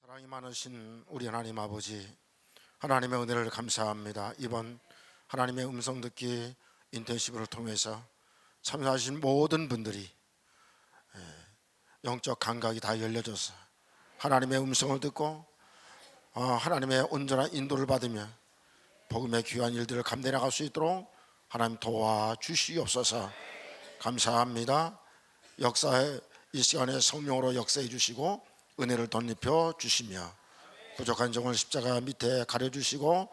사랑이 많으신 우리 하나님 아버지, 하나님의 은혜를 감사합니다. 이번 하나님의 음성 듣기 인텐시브를 통해서 참여하신 모든 분들이 영적 감각이 다 열려져서 하나님의 음성을 듣고 하나님의 온전한 인도를 받으며 복음의 귀한 일들을 감당해 나갈 수 있도록 하나님 도와주시옵소서. 감사합니다. 역사에 이 시간에 성령으로 역사해 주시고 은혜를 덧입혀 주시며 부족한 점을 십자가 밑에 가려주시고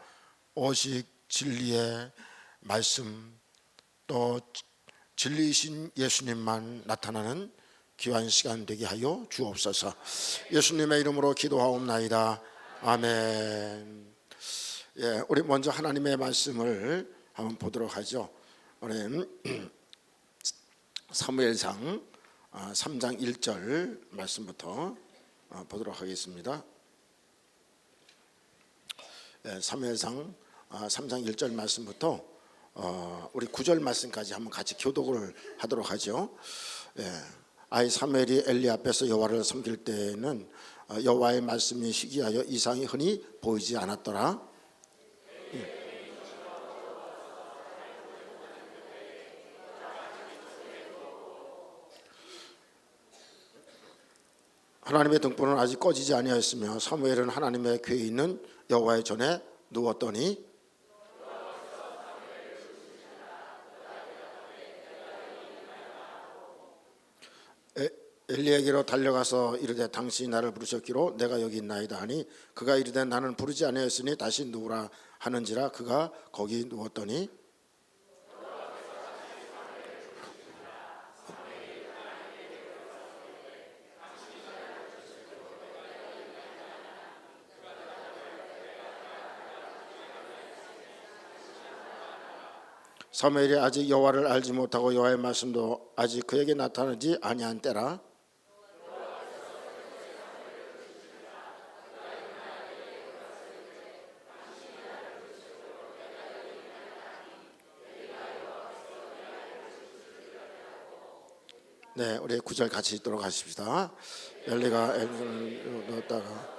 오직 진리의 말씀 또 진리이신 예수님만 나타나는 귀한 시간 되게 하여 주옵소서. 예수님의 이름으로 기도하옵나이다. 아멘. 우리 먼저 하나님의 말씀을 한번 보도록 하죠. 오늘 사무엘상 3장 1절 말씀부터 보도록 하겠습니다. 사무엘상 3장 1절 말씀부터 우리 9절 말씀까지 한번 같이 교독을 하도록 하죠. 아이 사무엘이 엘리 앞에서 여호와를 섬길 때에는 여호와의 말씀이 희귀하여 이상이 흔히 보이지 않았더라. 하나님의 등불은 아직 꺼지지 아니하였으며 사무엘은 하나님의 궤에 있는 여호와의 전에 누웠더니 엘리에게로 달려가서 이르되 당신이 나를 부르셨기로 내가 여기 있나이다 하니 그가 이르되 나는 부르지 아니하였으니 다시 누우라 하는지라. 그가 거기 누웠더니 사무엘이 아직 여호와를 알지 못하고 여호와의 말씀도 아직 그에게 나타나지 아니한 때라. 네, 우리 9절 같이 읽도록 하십시다. 엘리가 엘리를 넣었다가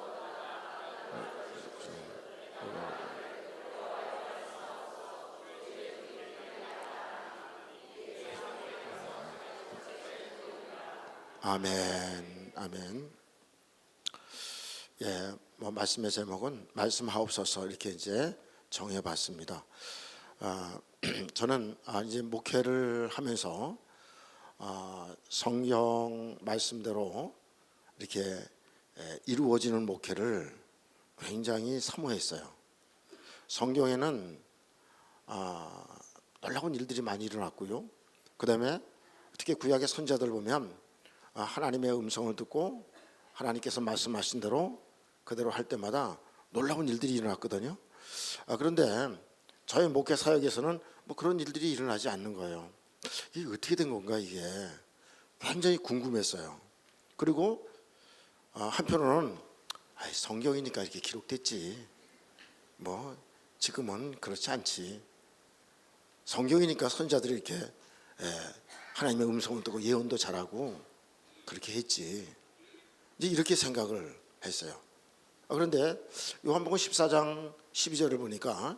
아멘, 아멘. 말씀의 제목은 말씀하옵소서 이렇게 이제 정해봤습니다. 저는 이제 목회를 하면서 성경 말씀대로 이렇게 이루어지는 목회를 굉장히 사모했어요. 성경에는 놀라운 일들이 많이 일어났고요. 그 다음에 특히 구약의 선자들 보면 하나님의 음성을 듣고 하나님께서 말씀하신 대로 그대로 할 때마다 놀라운 일들이 일어났거든요. 그런데 저희 목회 사역에서는 그런 일들이 일어나지 않는 거예요. 이게 어떻게 된 건가, 이게 굉장히 궁금했어요. 그리고 한편으로는 성경이니까 이렇게 기록됐지, 지금은 그렇지 않지, 성경이니까 선자들이 이렇게 하나님의 음성을 듣고 예언도 잘하고 그렇게 했지, 이제 이렇게 생각을 했어요. 그런데 요한복음 14장 12절을 보니까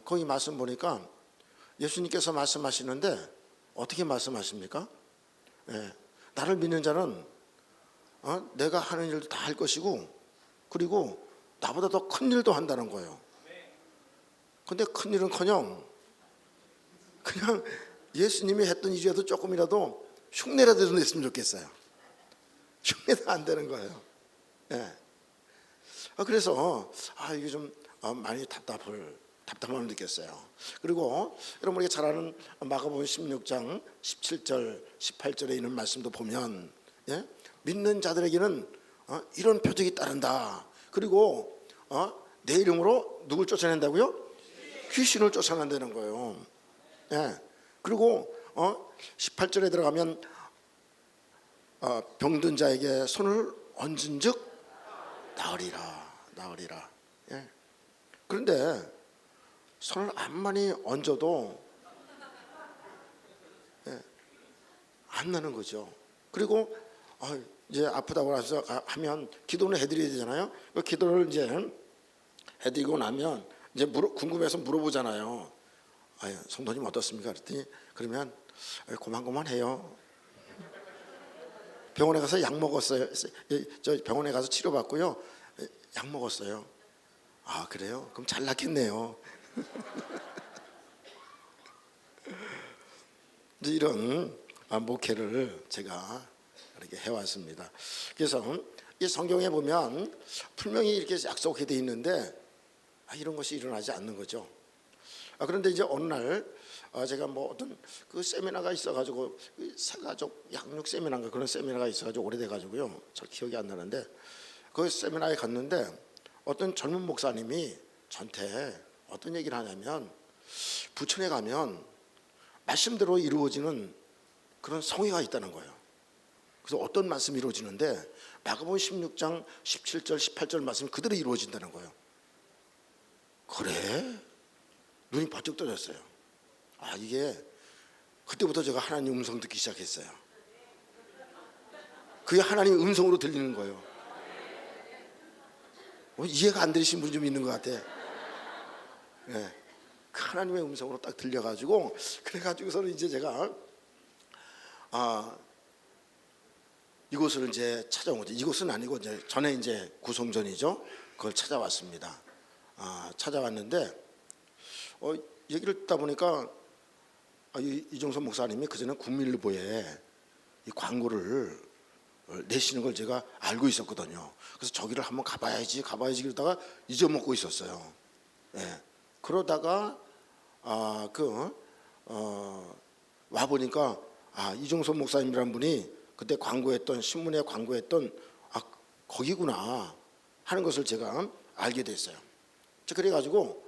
거기 말씀 보니까 예수님께서 말씀하시는데 어떻게 말씀하십니까? 나를 믿는 자는 내가 하는 일도 다 할 것이고 그리고 나보다 더 큰 일도 한다는 거예요. 근데 큰 일은커녕 그냥 예수님이 했던 일이라도 조금이라도 흉내라도 냈으면 좋겠어요. 흉내도 안 되는 거예요. 그래서 이게 좀 많이 답답함을 느꼈어요. 그리고 여러분 우리가 잘 아는 마가복음 16장 17절 18절에 있는 말씀도 보면 믿는 자들에게는 이런 표적이 따른다. 그리고 내 이름으로 누굴 쫓아낸다고요? 귀신을 쫓아낸다는 거예요. 그리고 18절에 들어가면 병든 자에게 손을 얹은 즉 나으리라. 그런데 손을 암만히 얹어도 안 나는 거죠. 그리고 이제 아프다고 해서 하면 기도는 해드려야 되잖아요. 그 기도를 이제 해드리고 나면 이제 궁금해서 물어보잖아요. 성도님 어떻습니까? 그랬더니 그러면 고만고만해요. 병원에 가서 약 먹었어요. 저 병원에 가서 치료받고요. 약 먹었어요. 그래요? 그럼 잘 낫겠네요. 이제 이런 목회를 제가 이렇게 해왔습니다. 그래서 이 성경에 보면 분명히 이렇게 약속해 돼 있는데 이런 것이 일어나지 않는 거죠. 그런데 이제 어느 날 제가 뭐 어떤 그 세미나가 있어가지고 새가족 양육 세미나인가 그런 세미나가 있어가지고 오래돼가지고요. 잘 기억이 안 나는데 그 세미나에 갔는데 어떤 젊은 목사님이 저한테 어떤 얘기를 하냐면 부천에 가면 말씀대로 이루어지는 그런 성회가 있다는 거예요. 그래서 어떤 말씀이 이루어지는데 마가복음 16장 17절 18절 말씀이 그대로 이루어진다는 거예요. 그래? 눈이 번쩍 떠졌어요. 이게 그때부터 제가 하나님 음성 듣기 시작했어요. 그게 하나님 음성으로 들리는 거예요. 이해가 안 되시는 분이 좀 있는 것 같아. 네. 그 하나님의 음성으로 딱 들려가지고 그래가지고서는 이제 제가 이곳을 이제 찾아온 거죠. 이곳은 아니고 이제 전에 이제 구성전이죠. 그걸 찾아왔습니다. 찾아왔는데 얘기를 듣다 보니까 이종선 목사님이 그전에 국민일보에 이 광고를 내시는 걸 제가 알고 있었거든요. 그래서 저기를 한번 가봐야지 그러다가 잊어먹고 있었어요. 예. 그러다가 와 보니까 이종선 목사님이라는 분이 그때 광고했던 신문에 광고했던 거기구나 하는 것을 제가 알게 됐어요. 그래가지고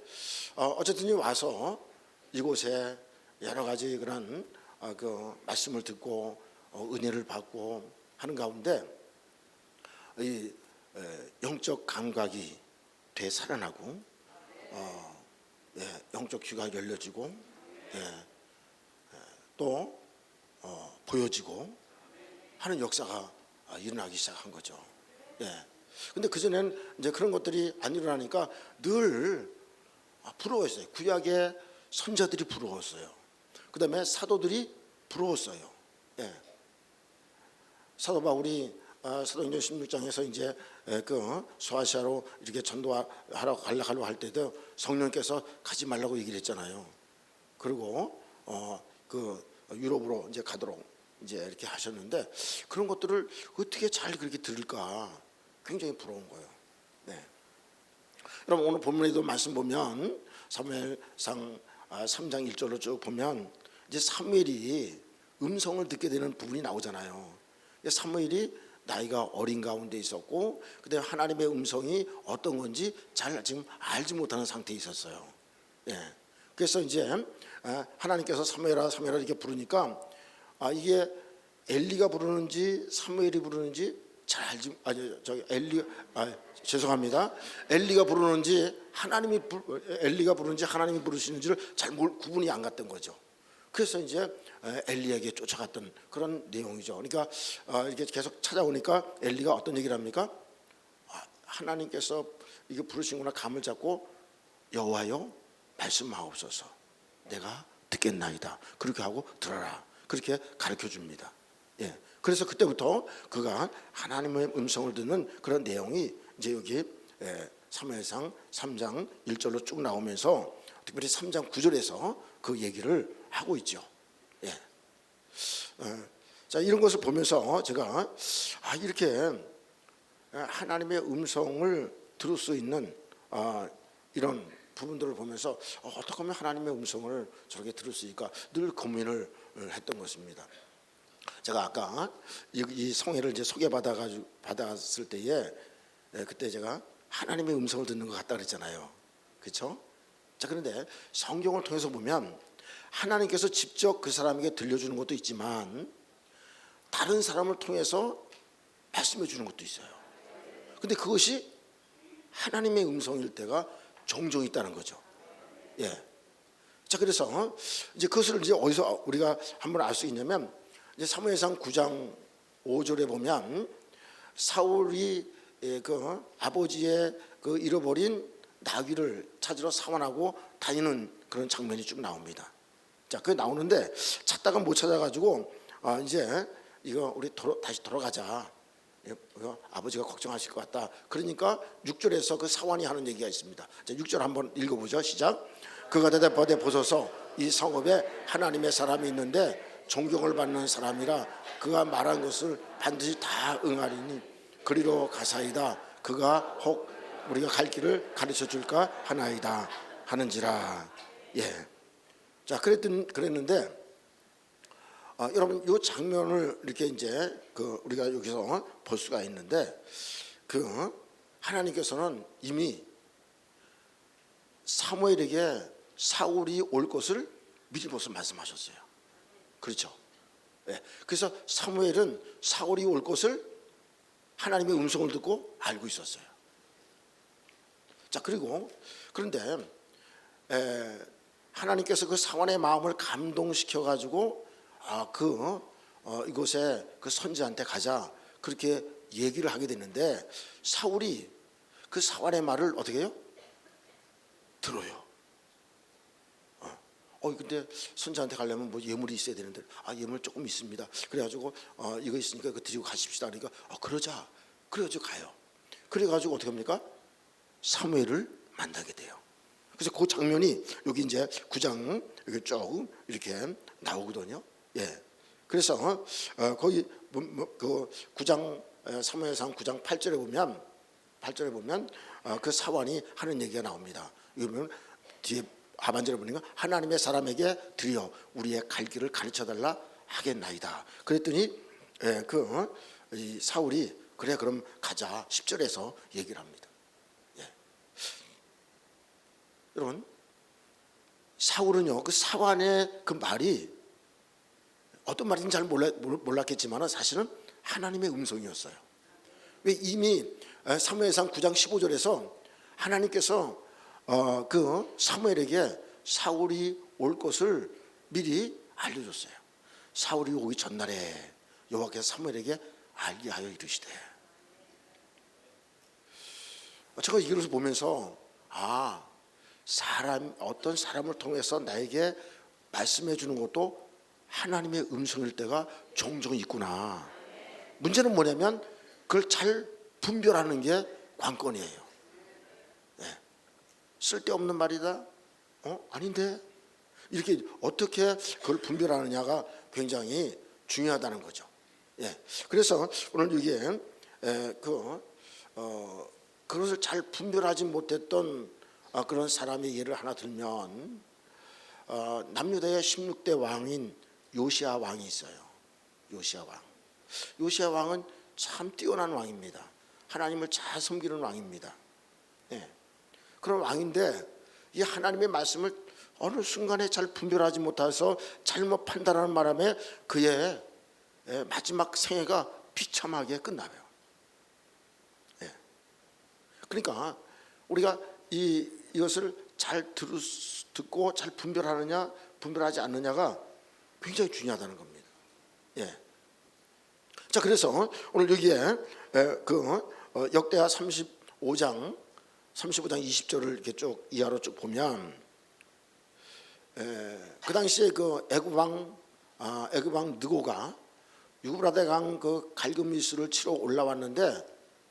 어쨌든 와서 이곳에 여러 가지 그런 그 말씀을 듣고 은혜를 받고 하는 가운데 이 영적 감각이 되살아나고 영적 귀가 열려지고 또 보여지고 하는 역사가 일어나기 시작한 거죠. 근데 그전에는 이제 그런 것들이 안 일어나니까 늘 부러웠어요. 구약의 선자들이 부러웠어요. 그 다음에 사도들이 부러웠어요. 사도 바울이 사도행전 16장에서 이제 그 소아시아로 이렇게 전도하러 가려고 할 때도 성령께서 가지 말라고 얘기를 했잖아요. 그리고 그 유럽으로 이제 가도록 이제 이렇게 하셨는데 그런 것들을 어떻게 잘 그렇게 들을까 굉장히 부러운 거예요. 여러분 오늘 본문에도 말씀 보면 사무엘상 3장 1절로 쭉 보면 이제 사무엘이 음성을 듣게 되는 부분이 나오잖아요. 사무엘이 나이가 어린 가운데 있었고 그다음에 하나님의 음성이 어떤 건지 잘 지금 알지 못하는 상태에 있었어요. 그래서 이제 하나님께서 사무엘아 이렇게 부르니까 이게 엘리가 부르는지 사무엘이 부르는지 잘 알지 죄송합니다. 엘리가 부르는지 엘리가 부르는지 하나님이 부르시는지를 잘 구분이 안 갔던 거죠. 그래서 이제 엘리에게 쫓아갔던 그런 내용이죠. 그러니까 이렇게 계속 찾아오니까 엘리가 어떤 얘기를 합니까? 하나님께서 이게 부르시구나 감을 잡고 여호와여 말씀하옵소서 내가 듣겠나이다. 그렇게 하고 들어라. 그렇게 가르쳐 줍니다. 그래서 그때부터 그가 하나님의 음성을 듣는 그런 내용이 이제 여기 사무엘상 3장 1절로 쭉 나오면서 특별히 3장 9절에서 그 얘기를 하고 있죠. 자, 이런 것을 보면서 제가 이렇게 하나님의 음성을 들을 수 있는 이런 부분들을 보면서 어떻게 하면 하나님의 음성을 저렇게 들을 수 있을까 늘 고민을 했던 것입니다. 제가 아까 이 성회를 이제 받았을 때에 그때 제가 하나님의 음성을 듣는 것 같다 그랬잖아요. 그렇죠? 자, 그런데 성경을 통해서 보면 하나님께서 직접 그 사람에게 들려주는 것도 있지만 다른 사람을 통해서 말씀해 주는 것도 있어요. 근데 그것이 하나님의 음성일 때가 종종 있다는 거죠. 자, 그래서 이제 그것을 이제 어디서 우리가 한번 알 수 있냐면 이제 사무엘상 9장 5절에 보면 사울이 그 아버지의 그 잃어버린 나귀를 찾으러 사원하고 다니는 그런 장면이 쭉 나옵니다. 자, 그 나오는데 찾다가 못 찾아가지고 이제 이거 우리 다시 돌아가자. 아버지가 걱정하실 것 같다. 그러니까 6절에서 그 사환이 하는 얘기가 있습니다. 자, 6절 한번 읽어보죠. 시작. 그가 대답하되 보소서 이 성읍에 하나님의 사람이 있는데 존경을 받는 사람이라 그가 말한 것을 반드시 다 응하리니 그리로 가사이다. 그가 혹 우리가 갈 길을 가르쳐 줄까 하나이다 하는지라. 예. 자, 그랬는데 여러분 이 장면을 이렇게 이제 우리가 여기서 볼 수가 있는데 하나님께서는 이미 사무엘에게 사울이 올 것을 미리 벌써 말씀하셨어요. 그렇죠? 네. 그래서 사무엘은 사울이 올 것을 하나님의 음성을 듣고 알고 있었어요. 자, 그런데 하나님께서 그 사원의 마음을 감동시켜 가지고 이곳에 그 선지한테 가자 그렇게 얘기를 하게 됐는데 사울이 그 사원의 말을 어떻게 해요? 들어요. 근데 선지한테 가려면 뭐 예물이 있어야 되는데 예물 조금 있습니다. 그래가지고 이거 있으니까 그거 드리고 가십시다. 그러니까 그러자. 그래가지고 가요. 그래가지고 어떻게 합니까? 사무엘을 만나게 돼요. 그래서 그 장면이 여기 이제 9장 이렇게 쭉 이렇게 나오거든요. 예. 그래서 거기 그 9장 사무엘상 9장 8절에 보면 그 사환이 하는 얘기가 나옵니다. 이러면 뒤에 하반절에 보니까 하나님의 사람에게 드려 우리의 갈 길을 가르쳐 달라 하겠나이다. 그랬더니 이 사울이 그래 그럼 가자 10절에서 얘기를 합니다. 예. 여러분 사울은요 그 사환의 그 말이 어떤 말인지 잘 몰랐겠지만 사실은 하나님의 음성이었어요. 왜 이미 사무엘상 9장 15절에서 하나님께서 그 사무엘에게 사울이 올 것을 미리 알려줬어요. 사울이 오기 전날에 여호와께서 사무엘에게 알게 하여 이르시되. 제가 이것을 보면서 어떤 사람을 통해서 나에게 말씀해 주는 것도 하나님의 음성일 때가 종종 있구나. 문제는 뭐냐면 그걸 잘 분별하는 게 관건이에요. 네. 쓸데없는 말이다. 아닌데 이렇게 어떻게 그걸 분별하느냐가 굉장히 중요하다는 거죠. 예. 그래서 오늘 여기에 그것을 잘 분별하지 못했던 그런 사람의 예를 하나 들면 남유다의 16대 왕인 요시야 왕이 있어요. 요시야 왕은 참 뛰어난 왕입니다. 하나님을 잘 섬기는 왕입니다. 예. 그런 왕인데 이 하나님의 말씀을 어느 순간에 잘 분별하지 못해서 잘못 판단하는 바람에 그의 마지막 생애가 비참하게 끝나요. 예. 그러니까 우리가 이것을 잘 듣고 잘 분별하느냐 분별하지 않느냐가 굉장히 중요하다는 겁니다. 예. 자, 그래서 오늘 여기에 역대하 35장 20절을 이렇게 쭉 이하로 쭉 보면 그 당시에 그 애굽 왕 느고가 유브라데 강 그 갈그미스를 치러 올라왔는데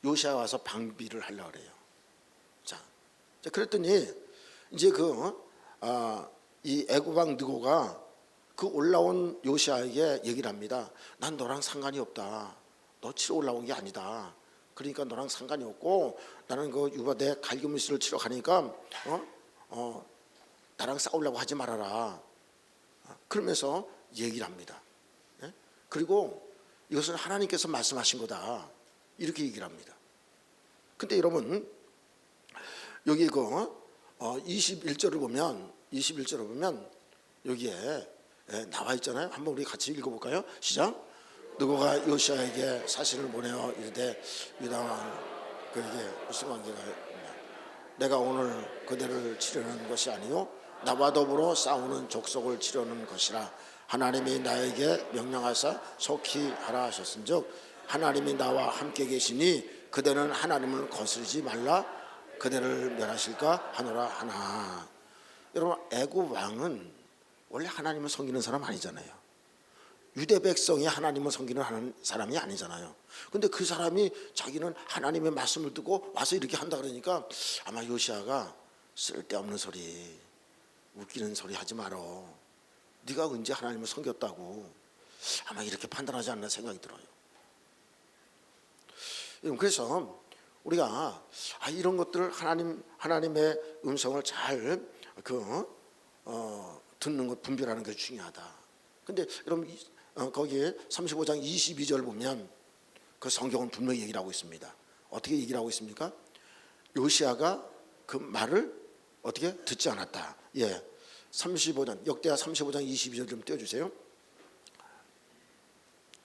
요시아가 와서 방비를 하려고 그래요. 자, 그랬더니 이제 이 애굽 왕 느고가 그 올라온 요시아에게 얘기를 합니다. 난 너랑 상관이 없다. 너 치러 올라온 게 아니다. 그러니까 너랑 상관이 없고 나는 그 유브라데 갈그미스를 치러 가니까 나랑 싸우려고 하지 말아라. 그러면서 얘기를 합니다. 예? 그리고 이것은 하나님께서 말씀하신 거다. 이렇게 얘기를 합니다. 근데 여러분 여기 21절을 보면 여기에 나와 있잖아요. 한번 우리 같이 읽어볼까요? 시작. 느고가 요시아에게 사신을 보내어 이르되 유다 왕 그에게 무슨 관계가 내가 오늘 그대를 치려는 것이 아니요 나와 더불어 싸우는 족속을 치려는 것이라 하나님이 나에게 명령하사 속히 하라 하셨은즉 하나님이 나와 함께 계시니 그대는 하나님을 거스르지 말라 그대를 멸하실까 하노라 하나. 여러분, 애굽 왕은 원래 하나님을 섬기는 사람 아니잖아요. 유대 백성이 하나님을 섬기는 사람이 아니잖아요. 근데 그 사람이 자기는 하나님의 말씀을 듣고 와서 이렇게 한다 그러니까 아마 요시아가 쓸데없는 소리, 웃기는 소리 하지 말어. 네가 언제 하나님을 섬겼다고. 아마 이렇게 판단하지 않나 생각이 들어요. 그래서 우리가 이런 것들을 하나님의 음성을 잘 듣는 것, 분별하는 게 중요하다. 근데 여러분, 거기에 35장 22절 보면 그 성경은 분명히 얘기를 하고 있습니다. 어떻게 얘기를 하고 있습니까? 요시아가 그 말을 어떻게 듣지 않았다. 예, 35장 역대하 35장 22절 좀 띄워주세요.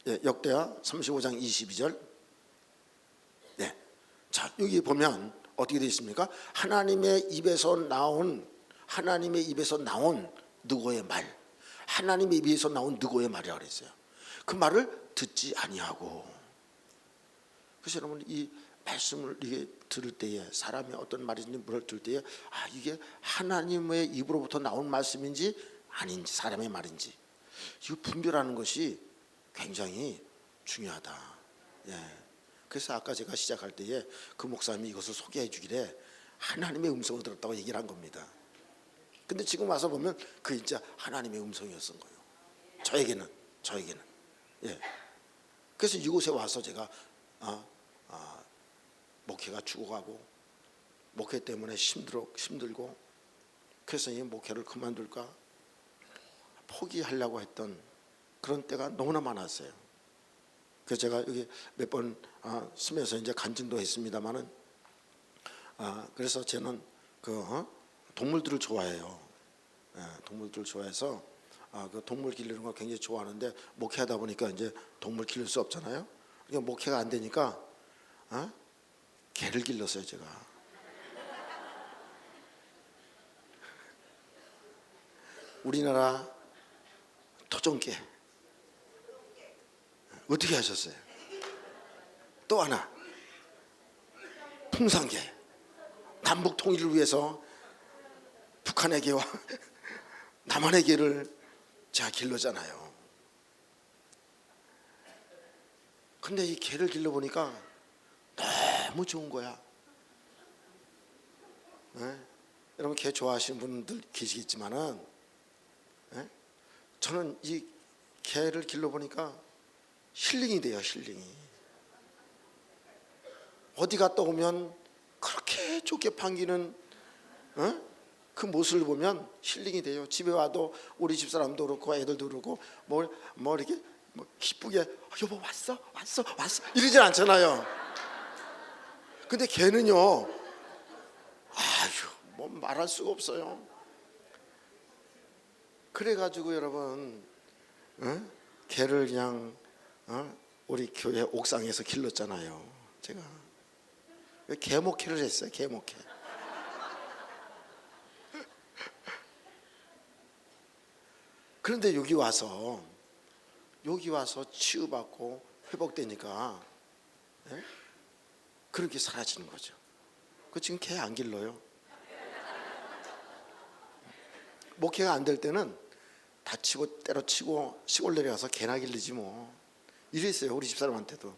예, 역대하 35장 22절. 네, 자 여기 보면 어떻게 되어 있습니까? 하나님의 입에서 나온 누구의 말, 하나님의 입에서 나온 누구의 말이라고 그랬어요. 그 말을 듣지 아니하고. 그래서 여러분, 이 말씀을 이게 들을 때에 사람이 어떤 말인지 들을 때에 이게 하나님의 입으로부터 나온 말씀인지 아닌지 사람의 말인지 이거 분별하는 것이 굉장히 중요하다. 예. 그래서 아까 제가 시작할 때에 그 목사님이 이것을 소개해 주길래 하나님의 음성을 들었다고 얘기를 한 겁니다. 근데 지금 와서 보면 그 진짜 하나님의 음성이었던 거예요. 저에게는. 예. 그래서 이곳에 와서 제가 목회가 죽어가고 목회 때문에 힘들고 그래서 이 목회를 그만둘까 포기하려고 했던 그런 때가 너무나 많았어요. 그래서 제가 여기 몇 번 쓰면서 이제 간증도 했습니다마는 그래서 저는 동물들을 좋아해요. 예, 동물들을 좋아해서 그 동물 기르는 걸 굉장히 좋아하는데 목회하다 보니까 이제 동물 기를 수 없잖아요. 그러니까 목회가 안 되니까 개를 길렀어요, 제가. 우리나라 토종개. 어떻게 하셨어요? 또 하나, 풍산개. 남북 통일을 위해서 북한의 개와 남한의 개를 제가 길렀잖아요. 근데 이 개를 길러보니까 너무 좋은 거야. 네? 여러분, 개 좋아하시는 분들 계시겠지만은 저는 이 개를 길러보니까 힐링이 돼요. 힐링이. 어디 갔다 오면 그렇게 좋게 반기는 그 모습을 보면 힐링이 돼요. 집에 와도 우리 집사람도 그렇고 애들도 그렇고 뭐 이렇게 기쁘게 여보 왔어 이러진 않잖아요. 근데 걔는요, 뭐 말할 수가 없어요. 그래가지고 여러분, 걔를 그냥 우리 교회 옥상에서 길렀잖아요. 제가 개목회를 했어요. 개목회. 그런데 여기 와서 치유받고 회복되니까 그렇게 사라지는 거죠. 그 지금 개 안 길러요. 목회가 안 될 때는 다치고 때려치고 시골 내려가서 개나 길르지 뭐 이랬어요. 우리 집사람한테도.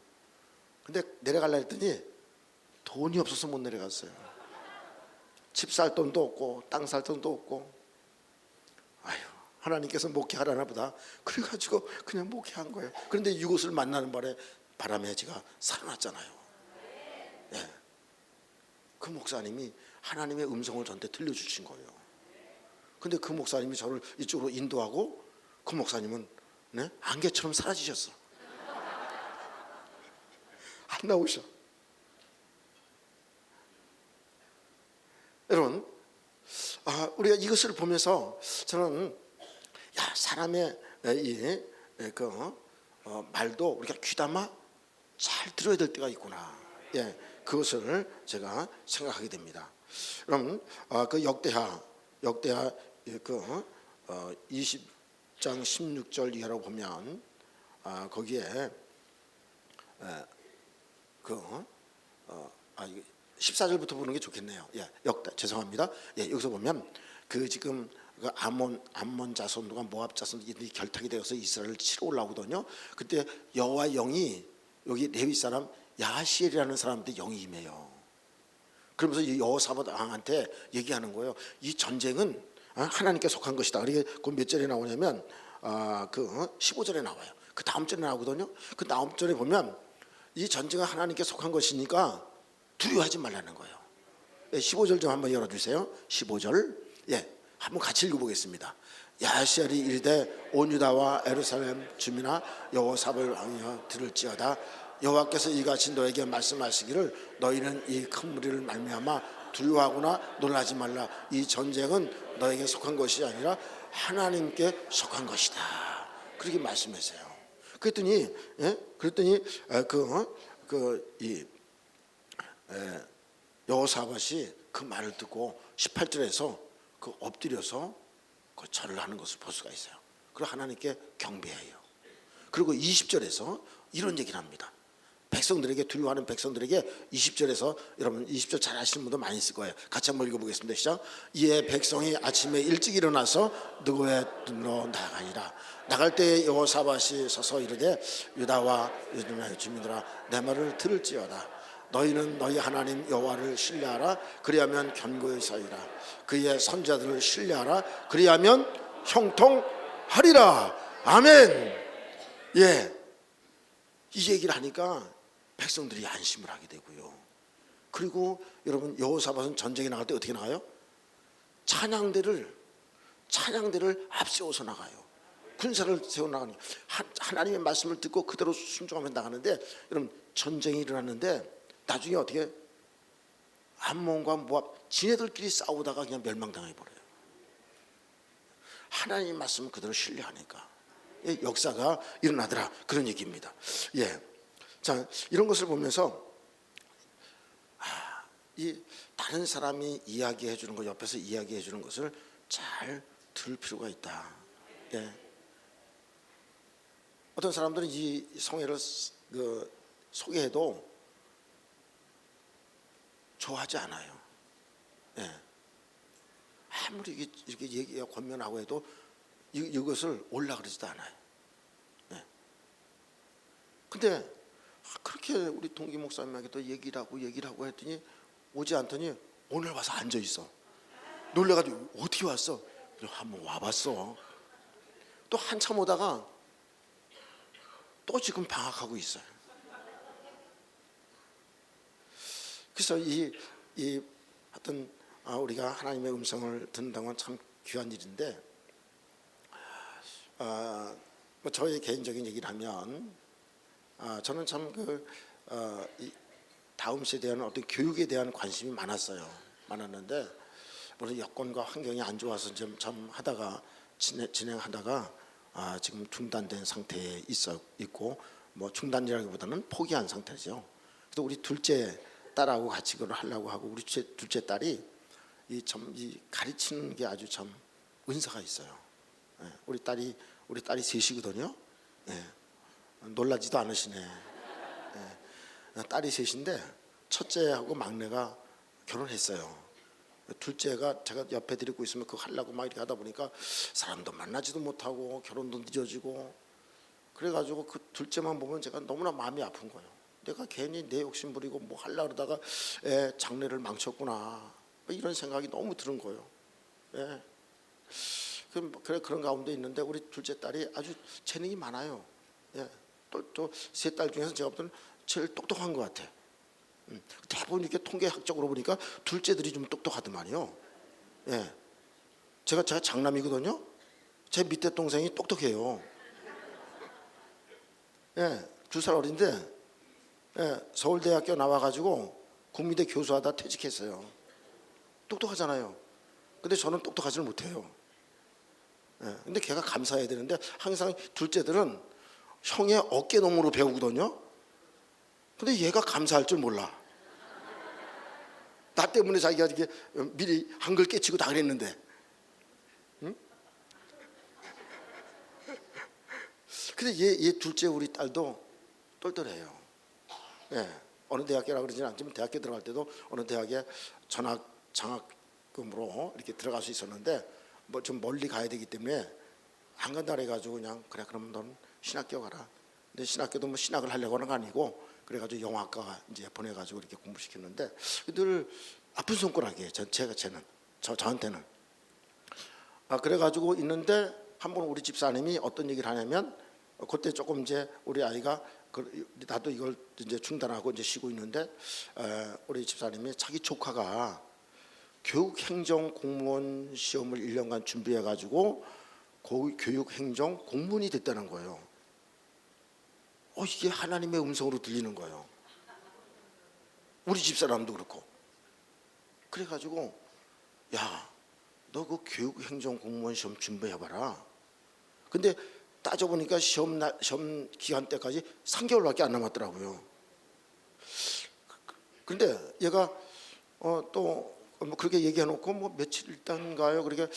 근데 내려가려 했더니 돈이 없어서 못 내려갔어요. 집 살 돈도 없고 땅 살 돈도 없고. 하나님께서 목회하라나 보다. 그래가지고 그냥 목회한 거예요. 그런데 이곳을 만나는 바람에 제가 살아났잖아요. 네. 그 목사님이 하나님의 음성을 저한테 들려주신 거예요. 근데 그 목사님이 저를 이쪽으로 인도하고 그 목사님은 안개처럼 사라지셨어. 안 나오셔. 여러분, 우리가 이것을 보면서 저는 사람의 말도 우리가 귀담아 잘 들어야 될 때가 있구나. 예, 그것을 제가 생각하게 됩니다. 그럼 그 역대하 20 6장 16절 이하로 보면 거기에 이거 14절부터 보는 게 좋겠네요. 죄송합니다. 여기서 보면 지금 그 암몬 자손과 모압 자손들이 결탁이 되어서 이스라엘을 치러 올라오거든요. 그때 여호와 영이 여기 레위 사람 야하시엘이라는 사람한테 영이 임해요. 그러면서 이 여호사밧 왕한테 얘기하는 거예요. 이 전쟁은 하나님께 속한 것이다. 그게 몇 절에 나오냐면 15절에 나와요. 그 다음 절에 나오거든요. 그 다음 절에 보면 이 전쟁은 하나님께 속한 것이니까 두려워하지 말라는 거예요. 15절 좀 한번 열어주세요. 15절 한번 같이 읽어보겠습니다. 야하시엘이 이르되 온 유다와 예루살렘 주민아 여호사밧 왕이여 들을지어다. 여호와께서 이같이 너에게 말씀하시기를 너희는 이 큰 무리를 말미암아 두려워하거나 놀라지 말라. 이 전쟁은 너에게 속한 것이 아니라 하나님께 속한 것이다. 그렇게 말씀했어요. 그랬더니 여호사밧이 그 말을 듣고 18절에서 엎드려서 절을 하는 것을 볼 수가 있어요. 그리고 하나님께 경배해요. 그리고 20절에서 이런 얘기를 합니다. 백성들에게, 두려워하는 백성들에게 20절에서, 여러분 20절 잘 아시는 분도 많이 있을 거예요. 같이 한번 읽어보겠습니다. 시작. 이에 백성이 아침에 일찍 일어나서 느고에 들러 나가니라. 나갈 때 여호사밧이 서서 이르되 유다와 예루살렘 주민들아 내 말을 들을지어다. 너희는 너희 하나님 여호와를 신뢰하라. 그리하면 견고히서이라. 그의 선자들을 신뢰하라. 그리하면 형통하리라. 아멘. 이 얘기를 하니까 백성들이 안심을 하게 되고요. 그리고 여러분 여호사밧은 전쟁에 나갈 때 어떻게 나가요? 찬양대를 앞세워서 나가요. 군사를 세워 나가니 하나님의 말씀을 듣고 그대로 순종하며 나가는데, 여러분 전쟁이 일어났는데 나중에 어떻게 암몬과 모압 지네들끼리 싸우다가 그냥 멸망당해 버려요. 하나님의 말씀을 그대로 신뢰하니까 역사가 일어나더라, 그런 얘기입니다. 자, 이런 것을 보면서 이 다른 사람이 이야기해 주는 것, 옆에서 이야기해 주는 것을 잘 들을 필요가 있다. 어떤 사람들은 이 성회를 소개해도 좋아하지 않아요. 아무리 이렇게 얘기가 권면하고 해도 이것을 올라 그러지도 않아요. 근데 그렇게 우리 동기 목사님에게도 얘기를 하고 했더니 오지 않더니 오늘 와서 앉아 있어. 놀래가지고 어떻게 왔어? 한번 와봤어. 또 한참 오다가 또 지금 방학하고 있어요. 그래서 하여튼 우리가 하나님의 음성을 듣는다는 건 참 귀한 일인데, 뭐 저의 개인적인 얘기를 하면 저는 참 이 다음 세대에 대한 어떤 교육에 대한 관심이 많았는데 물론 여건과 환경이 안 좋아서 좀 하다가 진행하다가 지금 중단된 상태에 있고, 뭐 중단이라기보다는 포기한 상태죠. 그래서 우리 둘째 딸하고 같이 그걸 하려고 하고, 우리 둘째 딸이 이 가르치는 게 아주 참 은사가 있어요. 우리 딸이 셋이거든요. 놀라지도 않으시네. 딸이 셋인데 첫째하고 막내가 결혼했어요. 둘째가 제가 옆에 데리고 있으면 그거 하려고 막 이렇게 하다 보니까 사람도 만나지도 못하고 결혼도 늦어지고, 그래가지고 그 둘째만 보면 제가 너무나 마음이 아픈 거예요. 내가 괜히 내 욕심 부리고 뭐 하려고 그러다가 장래를 망쳤구나, 이런 생각이 너무 드는 거예요. 그런 가운데 있는데 우리 둘째 딸이 아주 재능이 많아요. 또 세 딸 중에서 제가 볼 때는 제일 똑똑한 것 같아. 대부분 이렇게 통계학적으로 보니까 둘째들이 좀 똑똑하더만요. 제가 장남이거든요. 제 밑에 동생이 똑똑해요. 2살 어린데 서울대학교 나와가지고 국민대 교수하다 퇴직했어요. 똑똑하잖아요. 근데 저는 똑똑하지는 못해요. 근데 걔가 감사해야 되는데 항상 둘째들은 형의 어깨너머로 배우거든요. 근데 얘가 감사할 줄 몰라. 나 때문에 자기가 이렇게 미리 한글 깨치고 다 그랬는데, 근데 얘 둘째 우리 딸도 똘똘해요. 예. 어느 대학교라 그러지는 않지만 대학교 들어갈 때도 어느 대학에 장학금으로 이렇게 들어갈 수 있었는데 뭐 좀 멀리 가야 되기 때문에 안 간다 그래가지고 그냥 그래 그럼 넌 신학교 가라. 근데 신학교도 뭐 신학을 하려고 하는 거 아니고 그래가지고 영어학과 이제 보내가지고 이렇게 공부시켰는데 늘 아픈 손가락이에요. 쟤는 저한테는. 그래가지고 있는데 한 번 우리 집사님이 어떤 얘기를 하냐면 그때 조금 이제 우리 아이가 나도 이걸 이제 중단하고 이제 쉬고 있는데 우리 집사님이 자기 조카가 교육행정 공무원 시험을 1년간 준비해가지고 교육행정 공무원이 됐다는 거예요. 이게 하나님의 음성으로 들리는 거예요. 우리 집사람도 그렇고. 그래가지고 야, 너 그 교육행정 공무원 시험 준비해봐라. 근데 따져보니까 시험 기간 때까지 3개월밖에 안 남았더라고요. 근데 얘가 또 뭐 그렇게 얘기해놓고 뭐 며칠 있다가요. 그렇게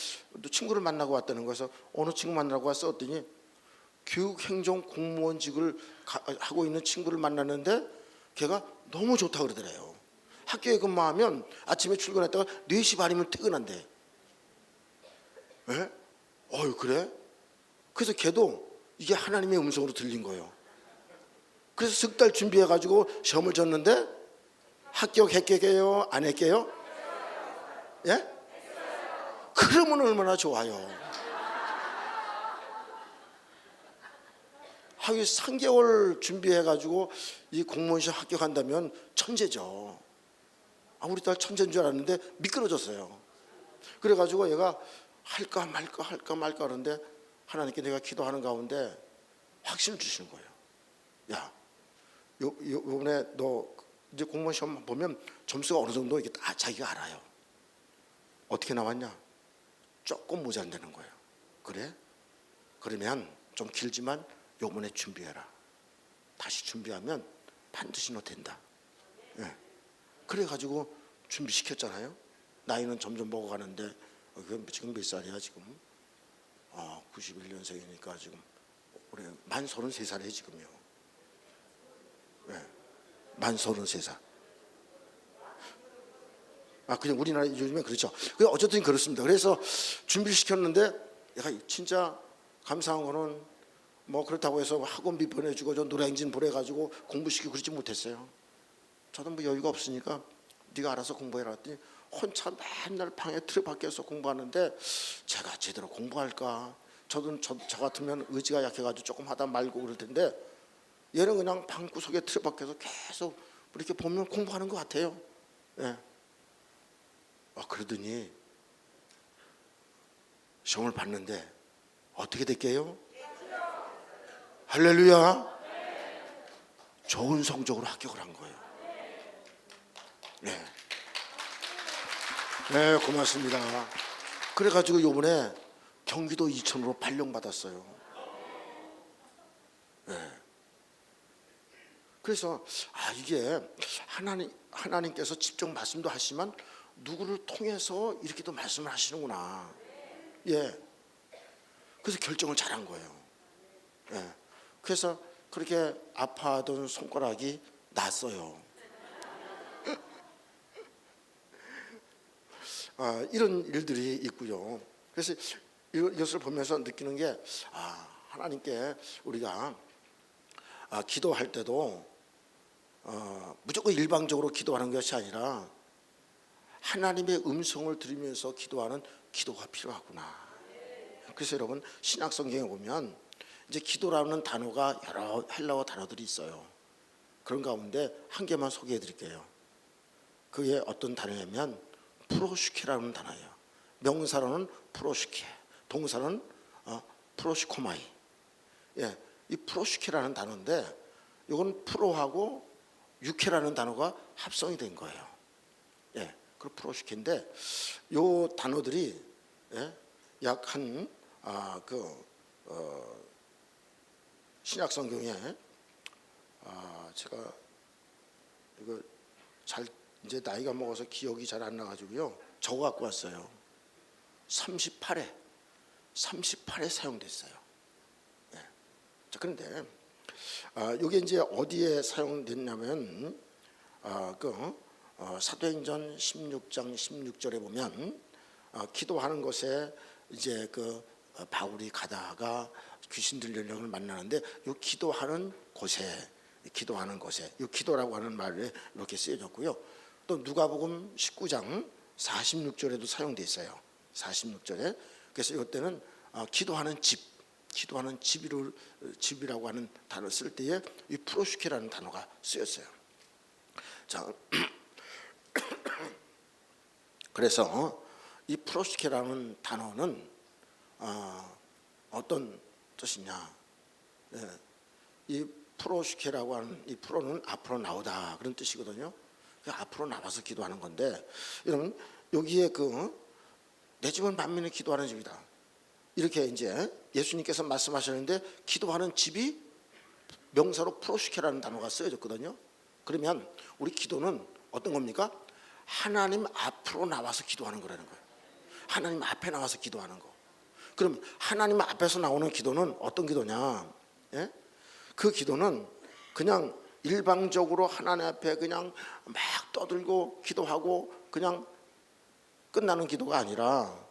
또 친구를 만나고 왔다는 거에서 어느 친구 만나고 왔어? 했더니 교육행정 공무원직을 하고 있는 친구를 만났는데 걔가 너무 좋다고 그러더래요. 학교에 근무하면 아침에 출근했다가 4시 반이면 퇴근한대. 예? 그래? 그래서 걔도 이게 하나님의 음성으로 들린 거예요. 그래서 석 달 준비해가지고 시험을 쳤는데 합격했게요? 안 했게요? 예? 그러면 얼마나 좋아요. 하루 3개월 준비해가지고 이 공무원 시험 합격한다면 천재죠. 우리 딸 천재인 줄 알았는데 미끄러졌어요. 그래가지고 얘가 할까 말까 그러는데 하나님께 내가 기도하는 가운데 확신을 주시는 거예요. 야, 요번에 너 이제 공무원 시험 보면 점수가 어느 정도 이게 다 자기가 알아요. 어떻게 나왔냐? 조금 모자란다는 거예요. 그래? 그러면 좀 길지만 요번에 준비해라. 다시 준비하면 반드시 너 된다. 예. 그래가지고 준비시켰잖아요. 나이는 점점 먹어가는데 지금 몇 살이야 지금? 91년생이니까 지금 올해 만 33살이에요 지금요. 예. 만 33살. 그냥 우리나라 요즘에 그렇죠. 어쨌든 그렇습니다. 그래서 준비를 시켰는데 내가 진짜 감사한 거는 뭐 그렇다고 해서 학원비 보내주고 저 노량진 보내가지고 공부시키고 그러지 못했어요. 저도 뭐 여유가 없으니까 네가 알아서 공부해라 했더니 혼자 맨날 방에 틀 밖에서 공부하는데 제가 제대로 공부할까? 저도 저 같으면 의지가 약해가지고 조금 하다 말고 그럴 텐데 얘는 그냥 방구석에 틀 밖에서 계속 이렇게 보면 공부하는 것 같아요. 예. 그러더니 시험을 봤는데 어떻게 됐게요? 할렐루야. 좋은 성적으로 합격을 한 거예요. 네. 네, 고맙습니다. 그래가지고 요번에 경기도 이천으로 발령받았어요. 네. 그래서 이게 하나님께서 직접 말씀도 하시지만 누구를 통해서 이렇게도 말씀을 하시는구나. 예. 그래서 결정을 잘한 거예요. 예. 그래서 그렇게 아파하던 손가락이 났어요. 이런 일들이 있고요. 그래서 이것을 보면서 느끼는 게 하나님께 우리가 기도할 때도 무조건 일방적으로 기도하는 것이 아니라 하나님의 음성을 들으면서 기도하는 기도가 필요하구나. 그래서 여러분 신약 성경에 보면 이제 기도라는 단어가 여러 헬라어 단어들이 있어요. 그런 가운데 한 개만 소개해 드릴게요. 그게 어떤 단어냐면 프로슈케라는 단어예요. 명사로는 프로슈케, 동사는 프로시코마이. 예, 이 프로슈케라는 단어인데 이건 프로하고 유케라는 단어가 합성이 된 거예요. 예, 그 프로슈케인데 요 단어들이 약 한 신약 성경에 제가 이거 잘 이제 나이가 먹어서 기억이 잘 안 나가지고요 적어 갖고 왔어요. 38회 사용됐어요. 네. 자, 그런데 이게 이제 어디에 사용됐냐면 사도행전 16장 16절에 보면 기도하는 곳에 이제 바울이 가다가 귀신 들린 영을 만나는데 이 기도하는 곳에 이 기도라고 하는 말에 이렇게 쓰여졌고요. 또 누가복음 19장 46절에도 사용돼 있어요. 46절에. 그래서 이때는 기도하는 집이라고 하는 단어를 쓸 때에 이 프로슈케라는 단어가 쓰였어요. 자, 그래서 이 프로슈케라는 단어는 어떤 뜻이냐? 이 프로슈케라고 하는 이 프로는 앞으로 나오다 그런 뜻이거든요. 앞으로 나와서 기도하는 건데, 여러분 여기에 내 집은 만민이 기도하는 집이다. 이렇게 이제 예수님께서 말씀하셨는데 기도하는 집이 명사로 프로슈케라는 단어가 쓰여졌거든요. 그러면 우리 기도는 어떤 겁니까? 하나님 앞으로 나와서 기도하는 거라는 거예요. 하나님 앞에 나와서 기도하는 거. 그럼 하나님 앞에서 나오는 기도는 어떤 기도냐? 예? 그 기도는 그냥 일방적으로 하나님 앞에 그냥 막 떠들고 기도하고 그냥 끝나는 기도가 아니라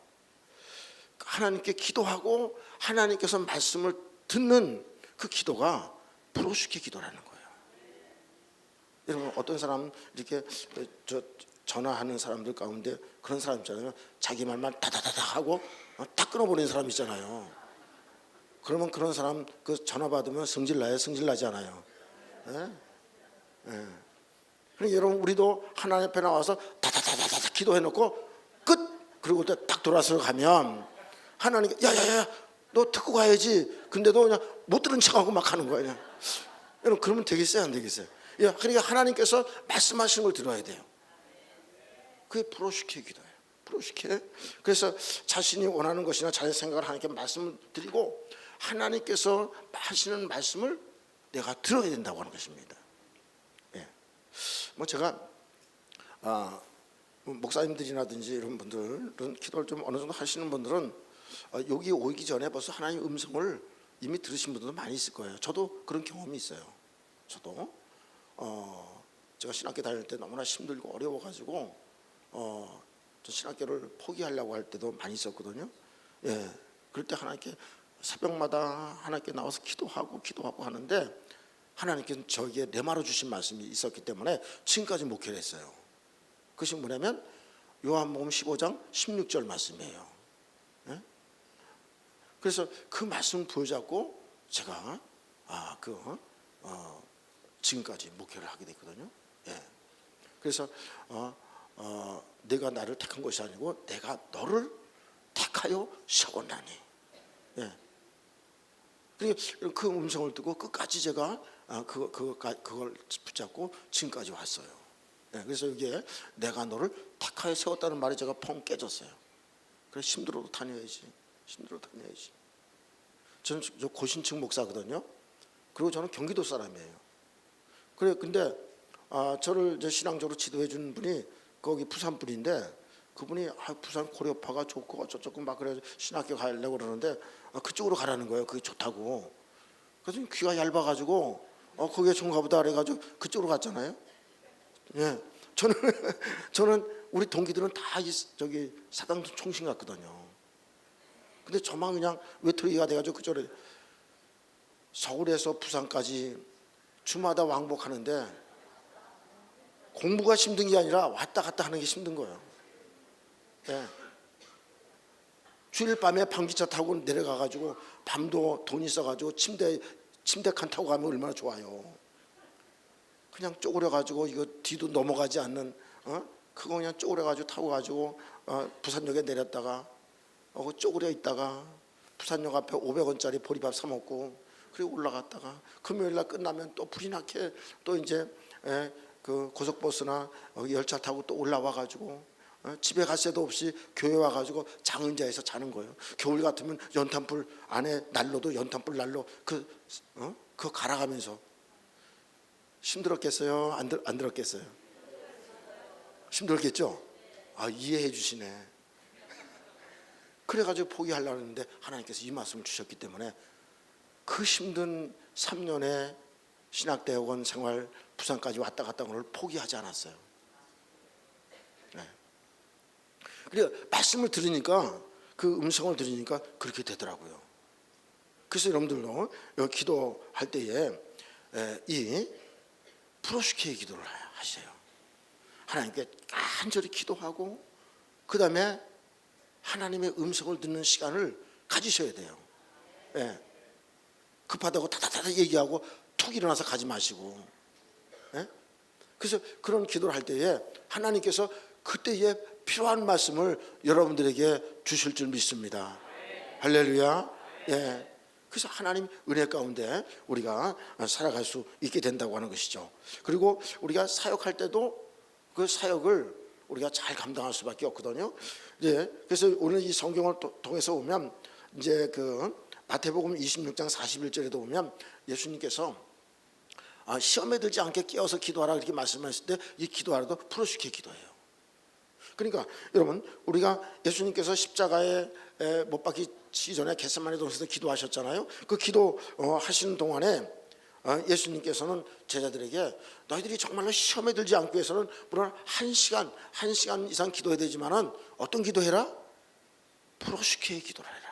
하나님께 기도하고 하나님께서 말씀을 듣는 그 기도가 프로슈케 기도라는 거예요. 여러분 어떤 사람 이렇게 전화하는 사람들 가운데 그런 사람 있잖아요. 자기 말만 다다다다 하고 딱 끊어버리는 사람 있잖아요. 그러면 그런 사람 전화 받으면 성질나요? 성질나지 않아요? 예? 예. 그러니까 여러분 우리도 하나님 앞에 나와서 다다다다다 기도해놓고 끝! 그리고 딱 돌아서 가면 하나님께 야야야 너 듣고 가야지. 근데도 그냥 못 들은 척하고 막 하는 거예요. 그냥. 여러분 그러면 되겠어요? 안 되겠어요? 그러니까 하나님께서 말씀하시는 걸 들어야 돼요. 그게 프로슈케 기도예요. 프로슈케. 그래서 자신이 원하는 것이나 자신의 생각을 하나님께 말씀을 드리고 하나님께서 하시는 말씀을 내가 들어야 된다고 하는 것입니다. 예. 제가 목사님들이라든지 이런 분들은 기도를 좀 어느 정도 하시는 분들은 여기 오기 전에 벌써 하나님의 음성을 이미 들으신 분들도 많이 있을 거예요. 저도 그런 경험이 있어요. 저도 제가 신학교 다닐 때 너무나 힘들고 어려워가지고 저 신학교를 포기하려고 할 때도 많이 있었거든요. 예, 그럴 때 하나님께 새벽마다 하나님께 나와서 기도하고 하는데 하나님께서 저에게 내말아 주신 말씀이 있었기 때문에 지금까지 목회를 했어요. 그것이 뭐냐면 요한복음 15장 16절 말씀이에요. 예? 그래서 그 말씀을 부여잡고 제가 지금까지 목회를 하게 됐거든요. 예. 그래서 내가 나를 택한 것이 아니고 내가 너를 택하여 세웠나니. 예. 그 음성을 듣고 끝까지 제가 그걸 붙잡고 지금까지 왔어요. 예. 그래서 이게 내가 너를 택하여 세웠다는 말이 제가 펑 깨졌어요. 그래서 힘들어도 다녀야지. 저는 저 고신층 목사거든요. 그리고 저는 경기도 사람이에요. 근데 저를 이제 신앙적으로 지도해 주는 분이 거기 부산 분인데 그분이 부산 고려파가 좋고 어쩌고 막 그래 신학교 가려고 그러는데 그쪽으로 가라는 거예요. 그게 좋다고. 그래서 귀가 얇아가지고 거기에 좋은가 보다 그래가지고 그쪽으로 갔잖아요. 예, 저는 우리 동기들은 다 저기 사당 총신 같거든요. 근데 저만 그냥 외톨이가 돼가지고 그쪽으로 서울에서 부산까지 주마다 왕복하는데 공부가 힘든 게 아니라 왔다 갔다 하는 게 힘든 거예요. 예. 주일 밤에 방기차 타고 내려가가지고 밤도 돈 있어가지고 침대 칸 타고 가면 얼마나 좋아요. 그냥 쪼그려가지고 이거 뒤도 넘어가지 않는 그거 그냥 쪼그려가지고 타고 가지고 부산역에 내렸다가 쪼그려 있다가 부산역 앞에 500원짜리 보리밥 사 먹고 그리고 올라갔다가 금요일날 끝나면 또 불이 나게 또 이제 그 고속버스나 열차 타고 또 올라와가지고 집에 갈 새도 없이 교회 와가지고 장은자에서 자는 거예요. 겨울 같으면 연탄불 안에 난로도 연탄불 난로 그거 갈아가면서 힘들었겠어요? 안 들었겠어요? 힘들었겠죠? 이해해 주시네. 그래가지고 포기하려고 했는데 하나님께서 이 말씀을 주셨기 때문에 그 힘든 3년의 신학대학원 생활 부산까지 왔다 갔다 하는 걸 포기하지 않았어요. 네. 그래 말씀을 들으니까 그 음성을 들으니까 그렇게 되더라고요. 그래서 여러분들도 여기 기도할 때에 이 프로슈케의 기도를 하세요. 하나님께 간절히 기도하고 그 다음에 하나님의 음성을 듣는 시간을 가지셔야 돼요. 예. 급하다고 다다다다 얘기하고 툭 일어나서 가지 마시고. 예? 그래서 그런 기도를 할 때에 하나님께서 그때에 필요한 말씀을 여러분들에게 주실 줄 믿습니다. 할렐루야. 예. 그래서 하나님 은혜 가운데 우리가 살아갈 수 있게 된다고 하는 것이죠. 그리고 우리가 사역할 때도 그 사역을 우리가 잘 감당할 수밖에 없거든요. 예. 그래서 오늘 이 성경을 통해서 보면 이제 그 마태복음 26장 41절에도 보면 예수님께서 시험에 들지 않게 깨어서 기도하라 이렇게 말씀하실 때 이 기도하라도 프로슈케 기도예요. 그러니까 여러분 우리가 예수님께서 십자가에 못 박히기 전에 겟세마네 동산에서 기도하셨잖아요. 그 기도 하시는 동안에 예수님께서는 제자들에게 너희들이 정말로 시험에 들지 않기 위해서는 물론 한 시간 이상 기도해야 되지만은 어떤 기도해라? 프로슈케의 기도를 해라.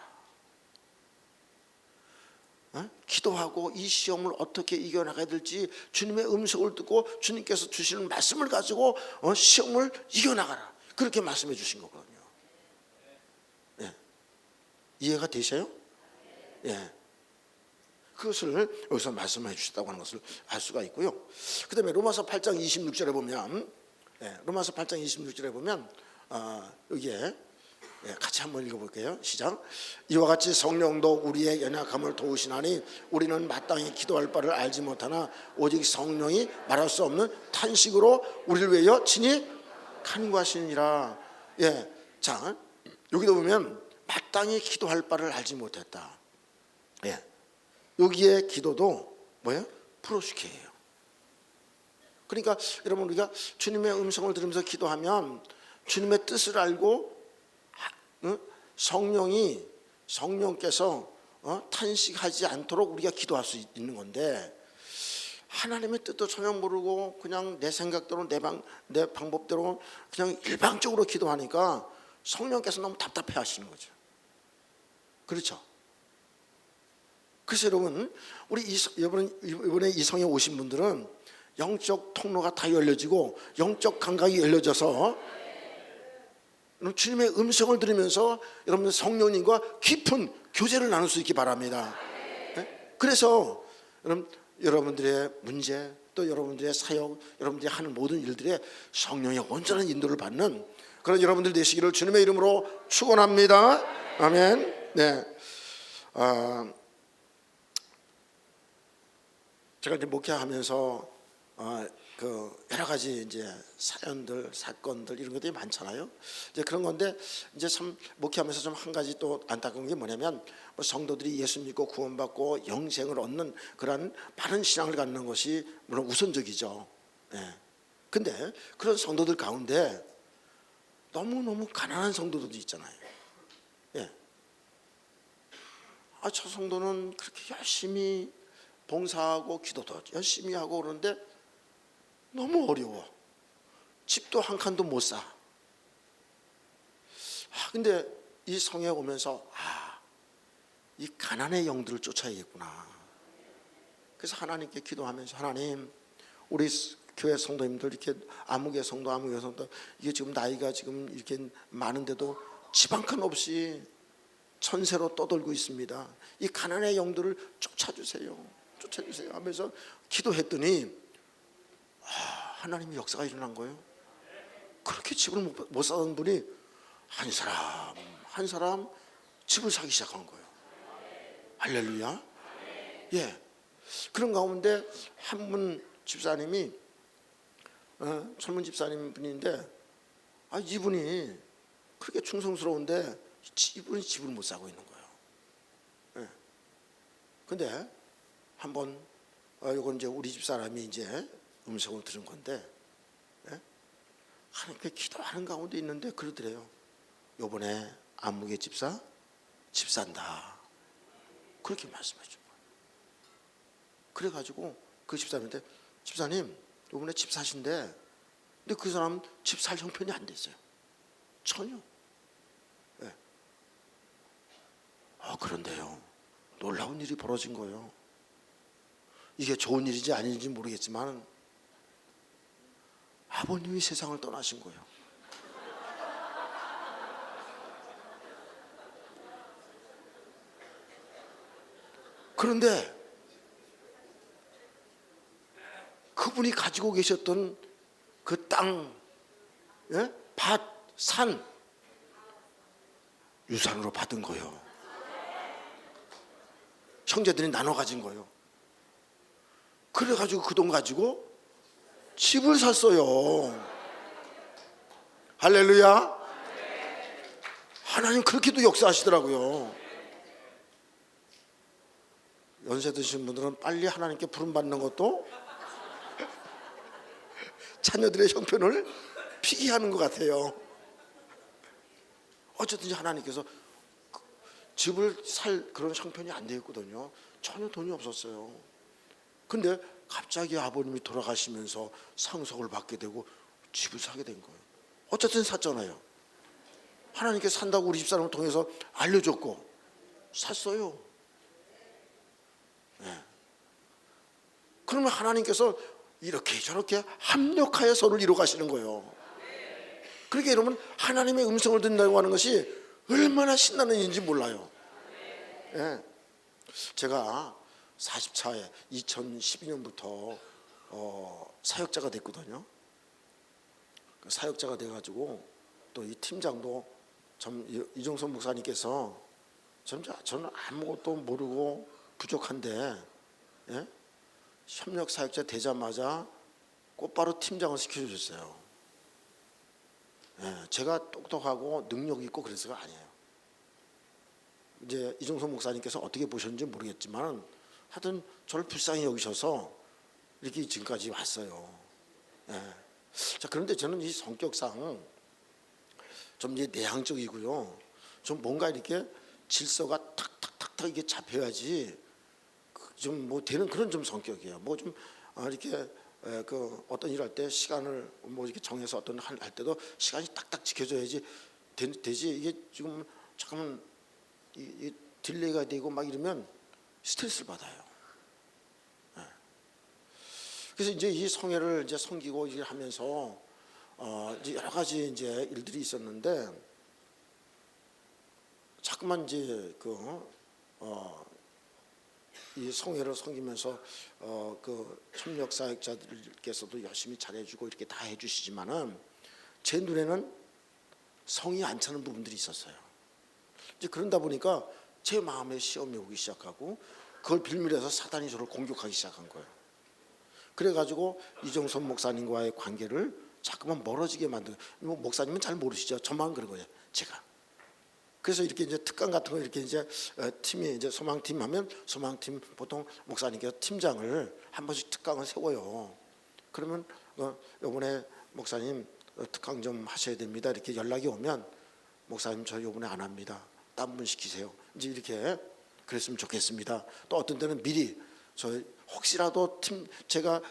기도하고 이 시험을 어떻게 이겨나가야 될지 주님의 음성을 듣고 주님께서 주시는 말씀을 가지고 시험을 이겨나가라. 그렇게 말씀해 주신 거거든요. 예. 이해가 되셔요? 예. 그것을 여기서 말씀해 주셨다고 하는 것을 알 수가 있고요. 그 다음에 로마서 8장 26절에 보면 로마서 8장 26절에 보면 여기에 같이 한번 읽어볼게요. 시작. 이와 같이 성령도 우리의 연약함을 도우시나니 우리는 마땅히 기도할 바를 알지 못하나 오직 성령이 말할 수 없는 탄식으로 우리를 위하여 친히 간구하시니라. 예, 자 여기도 보면 마땅히 기도할 바를 알지 못했다. 예, 여기에 기도도 뭐예요? 프로슈케예요. 그러니까 여러분 우리가 주님의 음성을 들으면서 기도하면 주님의 뜻을 알고 성령께서 탄식하지 않도록 우리가 기도할 수 있는 건데 하나님의 뜻도 전혀 모르고 그냥 내 생각대로 내 방법대로 그냥 일방적으로 기도하니까 성령께서 너무 답답해 하시는 거죠. 그렇죠? 그래서 여러분 우리 이번에 이 성에 오신 분들은 영적 통로가 다 열려지고 영적 감각이 열려져서 주님의 음성을 들으면서 여러분들 성령님과 깊은 교제를 나눌 수 있기 바랍니다. 네? 그래서 여러분들의 문제 또 여러분들의 사역 여러분들이 하는 모든 일들에 성령의 온전한 인도를 받는 그런 여러분들 되시기를 주님의 이름으로 축원합니다. 아멘. 네. 제가 이제 목회하면서 그 여러 가지 이제 사연들, 사건들 이런 것들이 많잖아요. 이제 그런 건데 이제 참 목회하면서 좀 한 가지 또 안타까운 게 뭐냐면 성도들이 예수 믿고 구원받고 영생을 얻는 그런 바른 신앙을 갖는 것이 물론 우선적이죠. 예. 근데 그런 성도들 가운데 너무 가난한 성도들도 있잖아요. 예. 저 성도는 그렇게 열심히 봉사하고 기도도 열심히 하고 그러는데 너무 어려워. 집도 한 칸도 못 사. 근데 이 성에 오면서 이 가난의 영들을 쫓아야겠구나. 그래서 하나님께 기도하면서 하나님 우리 교회 성도님들 이렇게 아무개 성도 이게 지금 나이가 지금 이렇게 많은데도 집 한 칸 없이 천세로 떠돌고 있습니다. 이 가난의 영들을 쫓아주세요 하면서 기도했더니 하나님의 역사가 일어난 거예요. 그렇게 집을 못 사던 분이 한 사람 집을 사기 시작한 거예요. 할렐루야. 예. 그런 가운데 한 분 집사님이 젊은 집사님 분인데 이분이 그렇게 충성스러운데 이분이 집을 못 사고 있는 거예요. 예. 근데 한번 이건 이제 우리 집사람이 이제 음성을 들은 건데 하나님께 기도하는 가운데 있는데 그러더래요. 요번에 안무개 집 산다. 그렇게 말씀해 준 거예요. 그래가지고 그 집사님한테 집사님 이번에 집 사신대. 근데 그 사람은 집 살 형편이 안 됐어요. 전혀. 네. 그런데요 놀라운 일이 벌어진 거예요. 이게 좋은 일인지 아닌지 모르겠지만 아버님이 세상을 떠나신 거예요. 그런데 그분이 가지고 계셨던 그 땅, 예? 밭, 산 유산으로 받은 거예요. 형제들이 나눠 가진 거예요. 그래가지고 그 돈 가지고 집을 샀어요. 할렐루야. 하나님 그렇게도 역사하시더라고요. 연세 드신 분들은 빨리 하나님께 부름받는 것도 자녀들의 형편을 피기하는 것 같아요. 어쨌든지 하나님께서 집을 살 그런 형편이 안 되었거든요. 전혀 돈이 없었어요. 근데 갑자기 아버님이 돌아가시면서 상속을 받게 되고 집을 사게 된 거예요. 어쨌든 샀잖아요. 하나님께 산다고 우리 집사람을 통해서 알려줬고 샀어요. 네. 그러면 하나님께서 이렇게 저렇게 합력하여 선을 이루어 가시는 거예요. 그러니까 여러분 하나님의 음성을 듣는다고 하는 것이 얼마나 신나는 일인지 몰라요. 네. 제가 44에 2012년부터 사역자가 됐거든요. 그 사역자가 돼가지고 또 이 팀장도 참 이종선 목사님께서 저는 아무것도 모르고 부족한데 예? 협력 사역자 되자마자 곧바로 팀장을 시켜주셨어요. 예, 제가 똑똑하고 능력 있고 그래서가 아니에요. 이제 이종선 목사님께서 어떻게 보셨는지 모르겠지만 하여튼 저를 불쌍히 여기셔서 이렇게 지금까지 왔어요. 예. 자, 그런데 저는 이 성격상 좀 이제 내향적이고요. 좀 뭔가 이렇게 질서가 탁탁탁탁 이게 잡혀야지 좀 뭐 되는 그런 좀 성격이에요. 뭐 좀 이렇게 그 어떤 일 할 때 시간을 뭐 이렇게 정해서 어떤 할 때도 시간이 딱딱 지켜져야지 되지. 이게 지금 잠깐만 이 딜레이가 되고 막 이러면 스트레스를 받아요. 네. 그래서 이제 이 성회를 이제 섬기고 이제 하면서 이제 여러 가지 이제 일들이 있었는데 자꾸만 이제 이 성회를 섬기면서 그 협력 사역자들께서도 열심히 잘해주고 이렇게 다 해주시지만은 제 눈에는 성이 안 차는 부분들이 있었어요. 이제 그런다 보니까 제 마음에 시험이 오기 시작하고 그걸 빌미해서 사단이 저를 공격하기 시작한 거예요. 그래가지고 이종선 목사님과의 관계를 자꾸만 멀어지게 만든. 목사님은 잘 모르시죠. 저만 그런 거예요. 제가. 그래서 이렇게 이제 특강 같은 거 이렇게 이제 팀이 이제 소망팀 하면 소망팀 보통 목사님께서 팀장을 한 번씩 특강을 세워요. 그러면 이번에 목사님 특강 좀 하셔야 됩니다. 이렇게 연락이 오면 목사님 저 이번에 안 합니다. 딴 분 시키세요. 이제 이렇게 그랬으면 좋겠습니다. 또 어떤 때는 미리 저 혹시라도 제가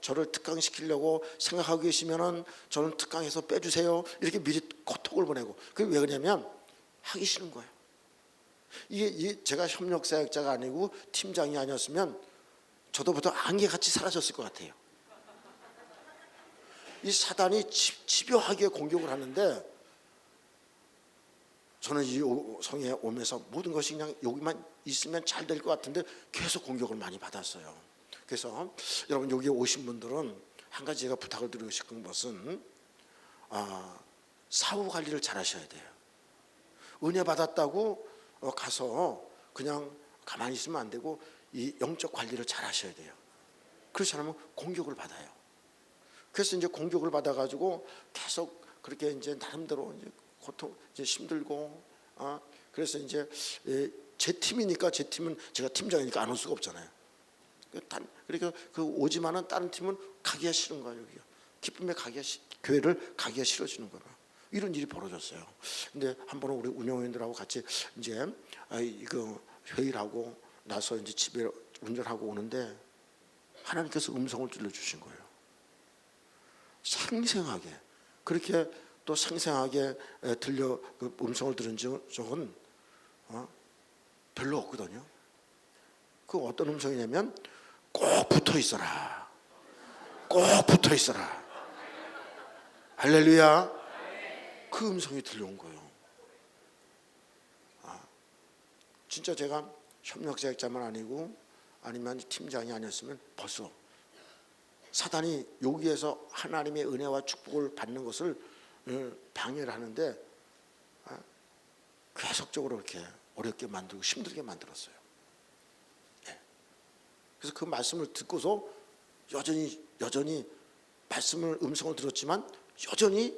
저를 특강시키려고 생각하고 계시면은 저는 특강에서 빼주세요. 이렇게 미리 고톡을 보내고. 그게 왜 그러냐면 하기 싫은 거예요. 이게 제가 협력사역자가 아니고 팀장이 아니었으면 저도 보통 안개같이 사라졌을 것 같아요. 이 사단이 집요하게 공격을 하는데 저는 이 성에 오면서 모든 것이 그냥 여기만 있으면 잘 될 것 같은데 계속 공격을 많이 받았어요. 그래서 여러분 여기 오신 분들은 한 가지 제가 부탁을 드리고 싶은 것은 사후 관리를 잘 하셔야 돼요. 은혜 받았다고 가서 그냥 가만히 있으면 안 되고 이 영적 관리를 잘 하셔야 돼요. 그렇지 않으면 공격을 받아요. 그래서 이제 공격을 받아가지고 계속 그렇게 이제 나름대로 이제 고통 이제 힘들고 그래서 이제 제 팀이니까 제 팀은 제가 팀장이니까 안 올 수가 없잖아요. 그러니까 그 오지만은 다른 팀은 가기가 싫은 거예요. 여기요. 기쁨에 교회를 가기가 싫어지는 거예요. 이런 일이 벌어졌어요. 근데 한 번은 우리 운영위원들하고 같이 이제 이거 회의를 하고 나서 이제 집에 운전하고 오는데 하나님께서 음성을 들려주신 거예요. 생생하게. 그렇게 또 생생하게 그 음성을 들은 적은 별로 없거든요. 그 어떤 음성이냐면 꼭 붙어 있어라. 꼭 붙어 있어라. 할렐루야. 그 음성이 들려온 거예요. 진짜 제가 협력사역자만 아니고 아니면 팀장이 아니었으면 벌써 사단이 여기에서 하나님의 은혜와 축복을 받는 것을 방해를 하는데 계속적으로 이렇게 어렵게 만들고 힘들게 만들었어요. 그래서 그 말씀을 듣고서 여전히 말씀을 음성을 들었지만 여전히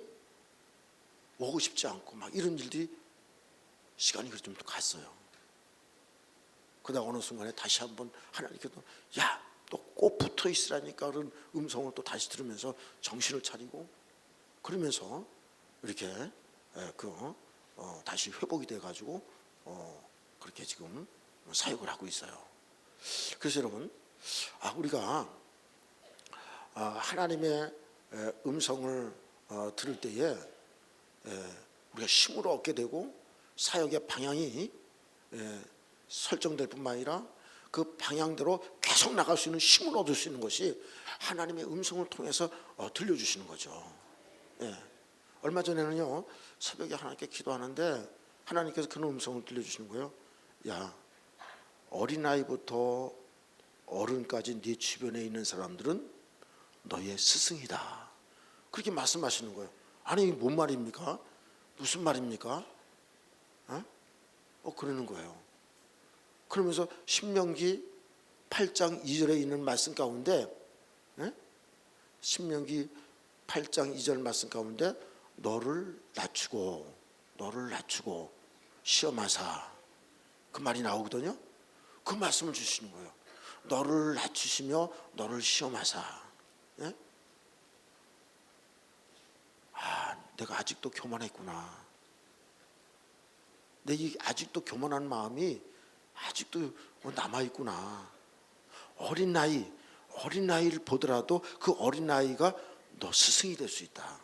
오고 싶지 않고 막 이런 일들이 시간이 좀 갔어요. 그러다 어느 순간에 다시 한번 하나님께서 야, 또 꼭 붙어 있으라니까 그런 음성을 또 다시 들으면서 정신을 차리고 그러면서 이렇게 다시 회복이 돼가지고 그렇게 지금 사역을 하고 있어요. 그래서 여러분, 우리가 하나님의 음성을 들을 때에 우리가 힘을 얻게 되고 사역의 방향이 설정될 뿐만 아니라 그 방향대로 계속 나갈 수 있는 힘을 얻을 수 있는 것이 하나님의 음성을 통해서 들려주시는 거죠. 얼마 전에는요, 새벽에 하나님께 기도하는데 하나님께서 그런 음성을 들려주시는 거예요. 야, 어린아이부터 어른까지 네 주변에 있는 사람들은 너의 스승이다. 그렇게 말씀하시는 거예요. 아니, 이게 뭔 말입니까? 무슨 말입니까? 그러는 거예요. 그러면서 신명기 8장 2절에 있는 말씀 가운데 신명기 8장 2절 말씀 가운데 너를 낮추고 시험하사 그 말이 나오거든요. 그 말씀을 주시는 거예요. 너를 낮추시며 너를 시험하사. 내가 아직도 교만했구나. 내 아직도 교만한 마음이 아직도 남아있구나. 어린아이를 보더라도 그 어린아이가 너 스승이 될 수 있다.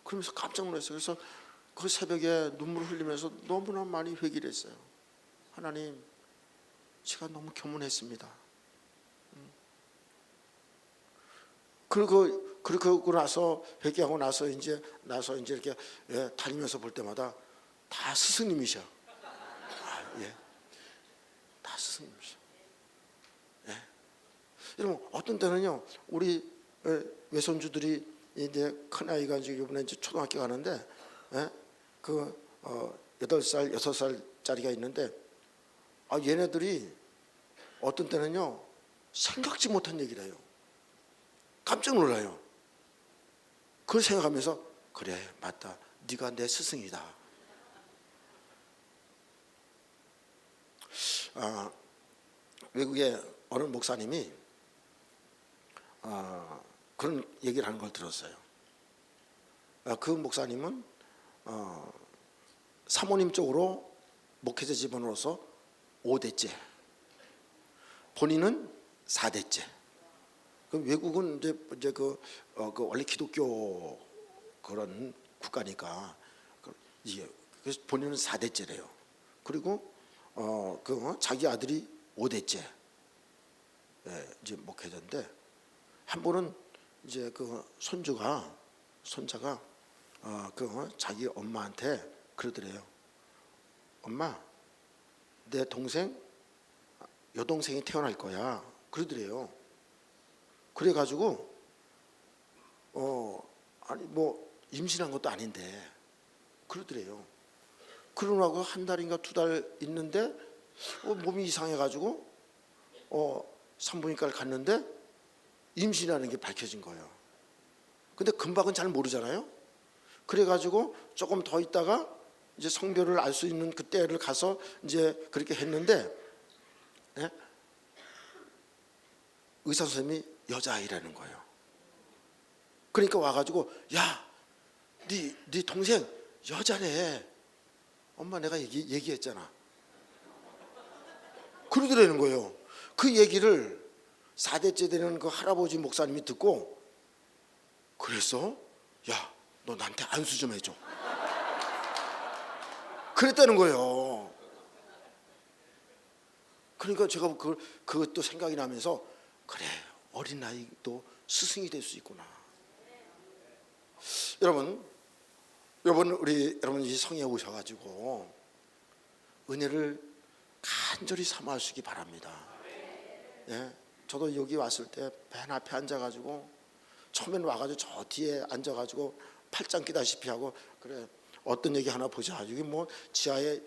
그러면서 깜짝 놀랐어요. 그래서 그 새벽에 눈물을 흘리면서 너무나 많이 회개를 했어요. 하나님, 제가 너무 교만했습니다. 그러고 나서 회개하고 나서 이제 이렇게 다니면서 볼 때마다 다 스승님이셔. 다 스승님이셔. 여러분, 어떤 때는요, 우리 외손주들이 이제 큰 아이가 이번에 이제 초등학교 가는데, 8살, 6살짜리가 있는데, 얘네들이 어떤 때는요, 생각지 못한 얘기를 해요. 깜짝 놀라요. 그걸 생각하면서 그래, 맞다. 네가 내 스승이다. 외국의 어느 목사님이 그런 얘기를 하는 걸 들었어요. 그 목사님은 사모님 쪽으로 목회자 집안으로서 5대째, 본인은 4대째. 외국은 이제 원래 기독교 그런 국가니까 그래서 본인은 4대째래요. 그리고 자기 아들이 5대째 이제 목회자인데, 한 번은 이제 손자가 자기 엄마한테 그러더래요. 엄마, 내 여동생이 태어날 거야. 그러더래요. 그래가지고 임신한 것도 아닌데 그러더래요. 그러고 한 달인가 2달 있는데 몸이 이상해가지고 산부인과를 갔는데 임신이라는 게 밝혀진 거예요. 근데 금방은 잘 모르잖아요. 그래가지고 조금 더 있다가 이제 성별을 알 수 있는 그때를 가서 이제 그렇게 했는데 의사 선생님이 여자아이라는 거예요. 그러니까 와가지고 야, 네 동생 여자래. 엄마, 내가 얘기했잖아. 그러더라는 거예요. 그 얘기를 4대째 되는 그 할아버지 목사님이 듣고, 그래서 야, 너 나한테 안수 좀 해줘. 그랬다는 거예요. 그러니까 제가 그것도 생각이 나면서, 그래, 어린 나이도 스승이 될 수 있구나. 여러분 이 성에 오셔가지고 은혜를 간절히 사모하시기 바랍니다. 예, 저도 여기 왔을 때 맨 앞에 앉아가지고, 처음에는 와가지고 저 뒤에 앉아가지고 팔짱 끼다시피 하고, 그래 어떤 얘기 하나 보자. 여기 뭐 지하에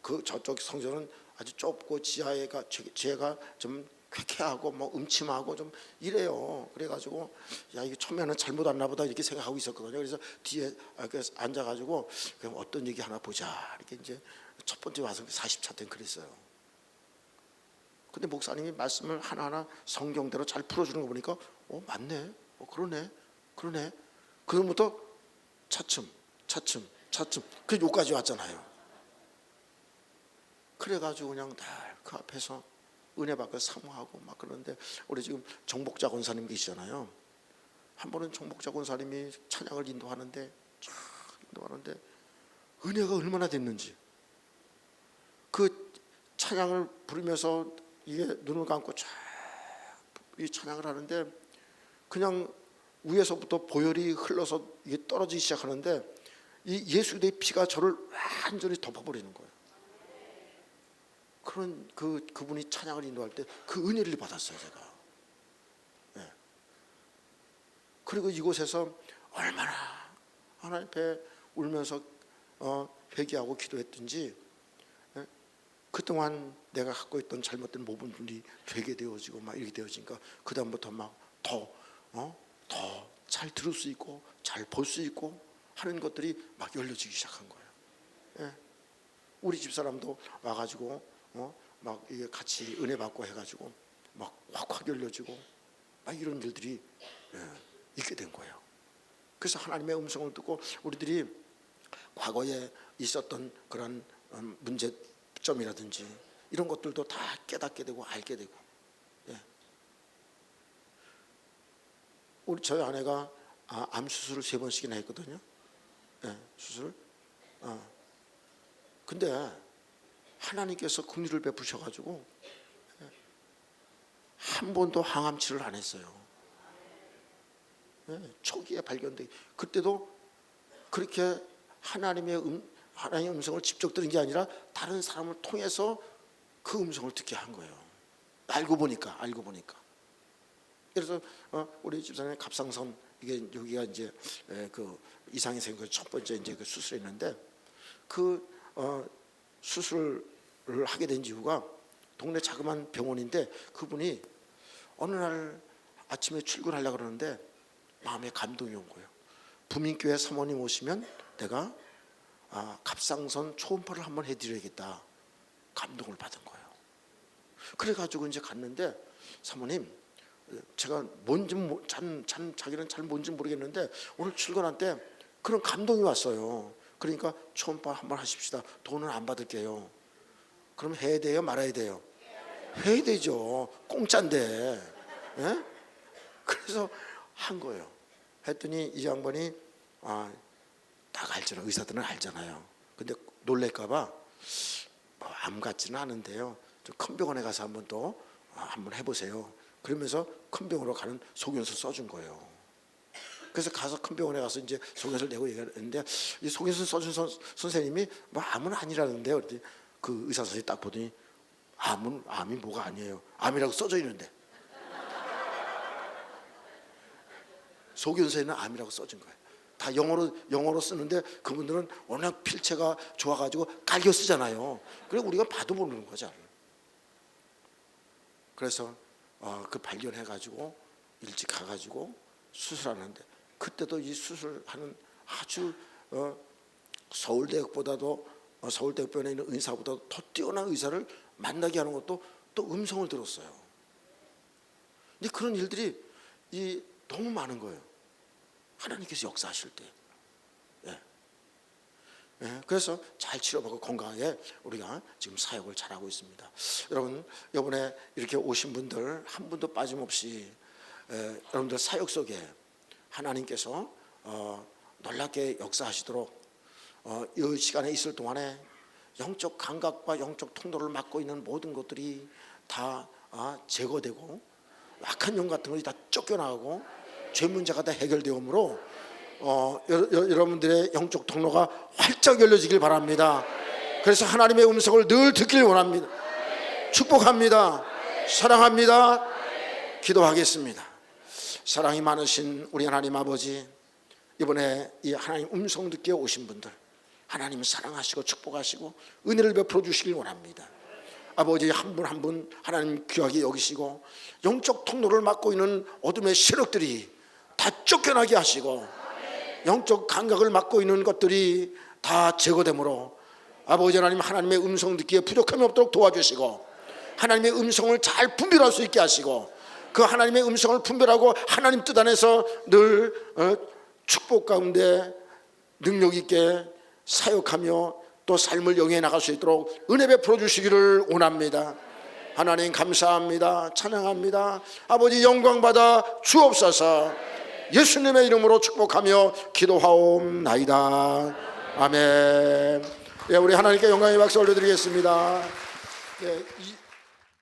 그 저쪽 성전은 아주 좁고 지하에가 지하가 좀 쾌쾌하고 뭐 음침하고 좀 이래요. 그래가지고 야, 이게 처음에는 잘못 왔나 보다 이렇게 생각하고 있었거든요. 그래서 뒤에 앉아가지고 그럼 어떤 얘기 하나 보자 이렇게 이제 첫 번째 와서 40차 때는 그랬어요. 근데 목사님이 말씀을 하나하나 성경대로 잘 풀어주는 거 보니까 맞네, 그러네. 그다음부터 차츰 그 요까지 왔잖아요. 그래가지고 그냥 날 그 앞에서 은혜 받고 사모하고 막 그러는데, 우리 지금 정복자 권사님 계시잖아요. 한 번은 정복자 권사님이 찬양을 인도하는데 은혜가 얼마나 됐는지, 그 찬양을 부르면서 이게 눈을 감고 쫙 이 찬양을 하는데, 그냥 위에서부터 보혈이 흘러서 이게 떨어지기 시작하는데, 이 예수의 피가 저를 완전히 덮어버리는 거예요. 그런 그분이 찬양을 인도할 때 그 은혜를 받았어요, 제가. 네. 그리고 이곳에서 얼마나 하나님 앞에 울면서 회개하고 기도했든지, 그동안 내가 갖고 있던 잘못된 모범들이 되게 되어지고 막 이렇게 되어지니까, 그 다음부터 막 더 잘 들을 수 있고 잘 볼 수 있고 하는 것들이 막 열려지기 시작한 거예요. 예. 우리 집사람도 와가지고 막 이게 같이 은혜 받고 해가지고 막 확 열려지고 막 이런 일들이 있게 된 거예요. 그래서 하나님의 음성을 듣고 우리들이 과거에 있었던 그런 문제점이라든지 이런 것들도 다 깨닫게 되고 알게 되고. 저희 아내가 암 수술을 3번씩이나 했거든요. 수술. 근데 하나님께서 긍휼을 베푸셔가지고 한 번도 항암치를 안 했어요. 초기에 발견돼. 그때도 그렇게 하나님의 음성을 직접 들은 게 아니라 다른 사람을 통해서 그 음성을 듣게 한 거예요. 알고 보니까. 그래서 우리 집사람의 갑상선, 이게 여기가 이제 그 이상이 생긴 거 첫 번째 이제 그 수술했는데, 그 수술을 하게 된 이유가 동네 자그마한 병원인데, 그분이 어느 날 아침에 출근하려고 그러는데 마음에 감동이 온 거예요. 부민교회 사모님 오시면 내가 갑상선 초음파를 한번 해드려야겠다. 감동을 받은 거예요. 그래가지고 이제 갔는데, 사모님, 제가 뭔지 자기는 잘 뭔지 모르겠는데 오늘 출근할 때 그런 감동이 왔어요. 그러니까 초음파 한번 하십시다. 돈은 안 받을게요. 그럼 해야 돼요, 말아야 돼요? 해야 되죠. 공짜인데. 예? 그래서 한 거예요. 했더니 이 양반이 딱 알잖아요. 의사들은 알잖아요. 근데 놀랄까봐 암 같지는 않은데요, 좀 큰 병원에 가서 한번 또 한번 해보세요. 그러면서 큰 병원으로 가는 소견서 써준 거예요. 그래서 가서 큰 병원에 가서 이제 소견서를 내고 얘기했는데, 이 소견서 써준 선생님이 뭐 암은 아니라는데요. 그 의사 선생님이 딱 보더니 암이 뭐가 아니에요. 암이라고 써져 있는데. 소견서에는 암이라고 써진 거예요. 다 영어로 쓰는데 그분들은 워낙 필체가 좋아가지고 깔겨 쓰잖아요. 그래 우리가 봐도 모르는 거죠. 그래서 그 발견해가지고 일찍 가가지고 수술하는데, 그때도 이 수술하는 아주 서울대학병원에 있는 의사보다 더 뛰어난 의사를 만나게 하는 것도 또 음성을 들었어요. 근데 그런 일들이 너무 많은 거예요. 하나님께서 역사하실 때. 그래서 잘 치료받고 건강하게 우리가 지금 사역을 잘하고 있습니다. 여러분, 이번에 이렇게 오신 분들 한 분도 빠짐없이 여러분들 사역 속에 하나님께서 놀랍게 역사하시도록 이 시간에 있을 동안에 영적 감각과 영적 통로를 막고 있는 모든 것들이 다 제거되고 악한 영 같은 것이 다 쫓겨나가고 죄 문제가 다 해결되므로 여러분들의 영적 통로가 활짝 열려지길 바랍니다. 그래서 하나님의 음성을 늘 듣길 원합니다. 축복합니다. 사랑합니다. 기도하겠습니다. 사랑이 많으신 우리 하나님 아버지, 이번에 이 하나님 음성 듣게 오신 분들 하나님 사랑하시고 축복하시고 은혜를 베풀어 주시길 원합니다. 아버지, 한 분 한 분 하나님 귀하게 여기시고 영적 통로를 막고 있는 어둠의 세력들이 다 쫓겨나게 하시고 영적 감각을 막고 있는 것들이 다 제거되므로 아버지 하나님, 하나님의 음성 듣기에 부족함이 없도록 도와주시고 하나님의 음성을 잘 분별할 수 있게 하시고 그 하나님의 음성을 분별하고 하나님 뜻 안에서 늘 축복 가운데 능력 있게 사역하며 또 삶을 영위해 나갈 수 있도록 은혜 베풀어 주시기를 원합니다. 하나님 감사합니다. 찬양합니다. 아버지 영광 받아 주옵소서. 예수님의 이름으로 축복하며 기도하옵나이다. 아멘. 우리 하나님께 영광의 박수 올려드리겠습니다.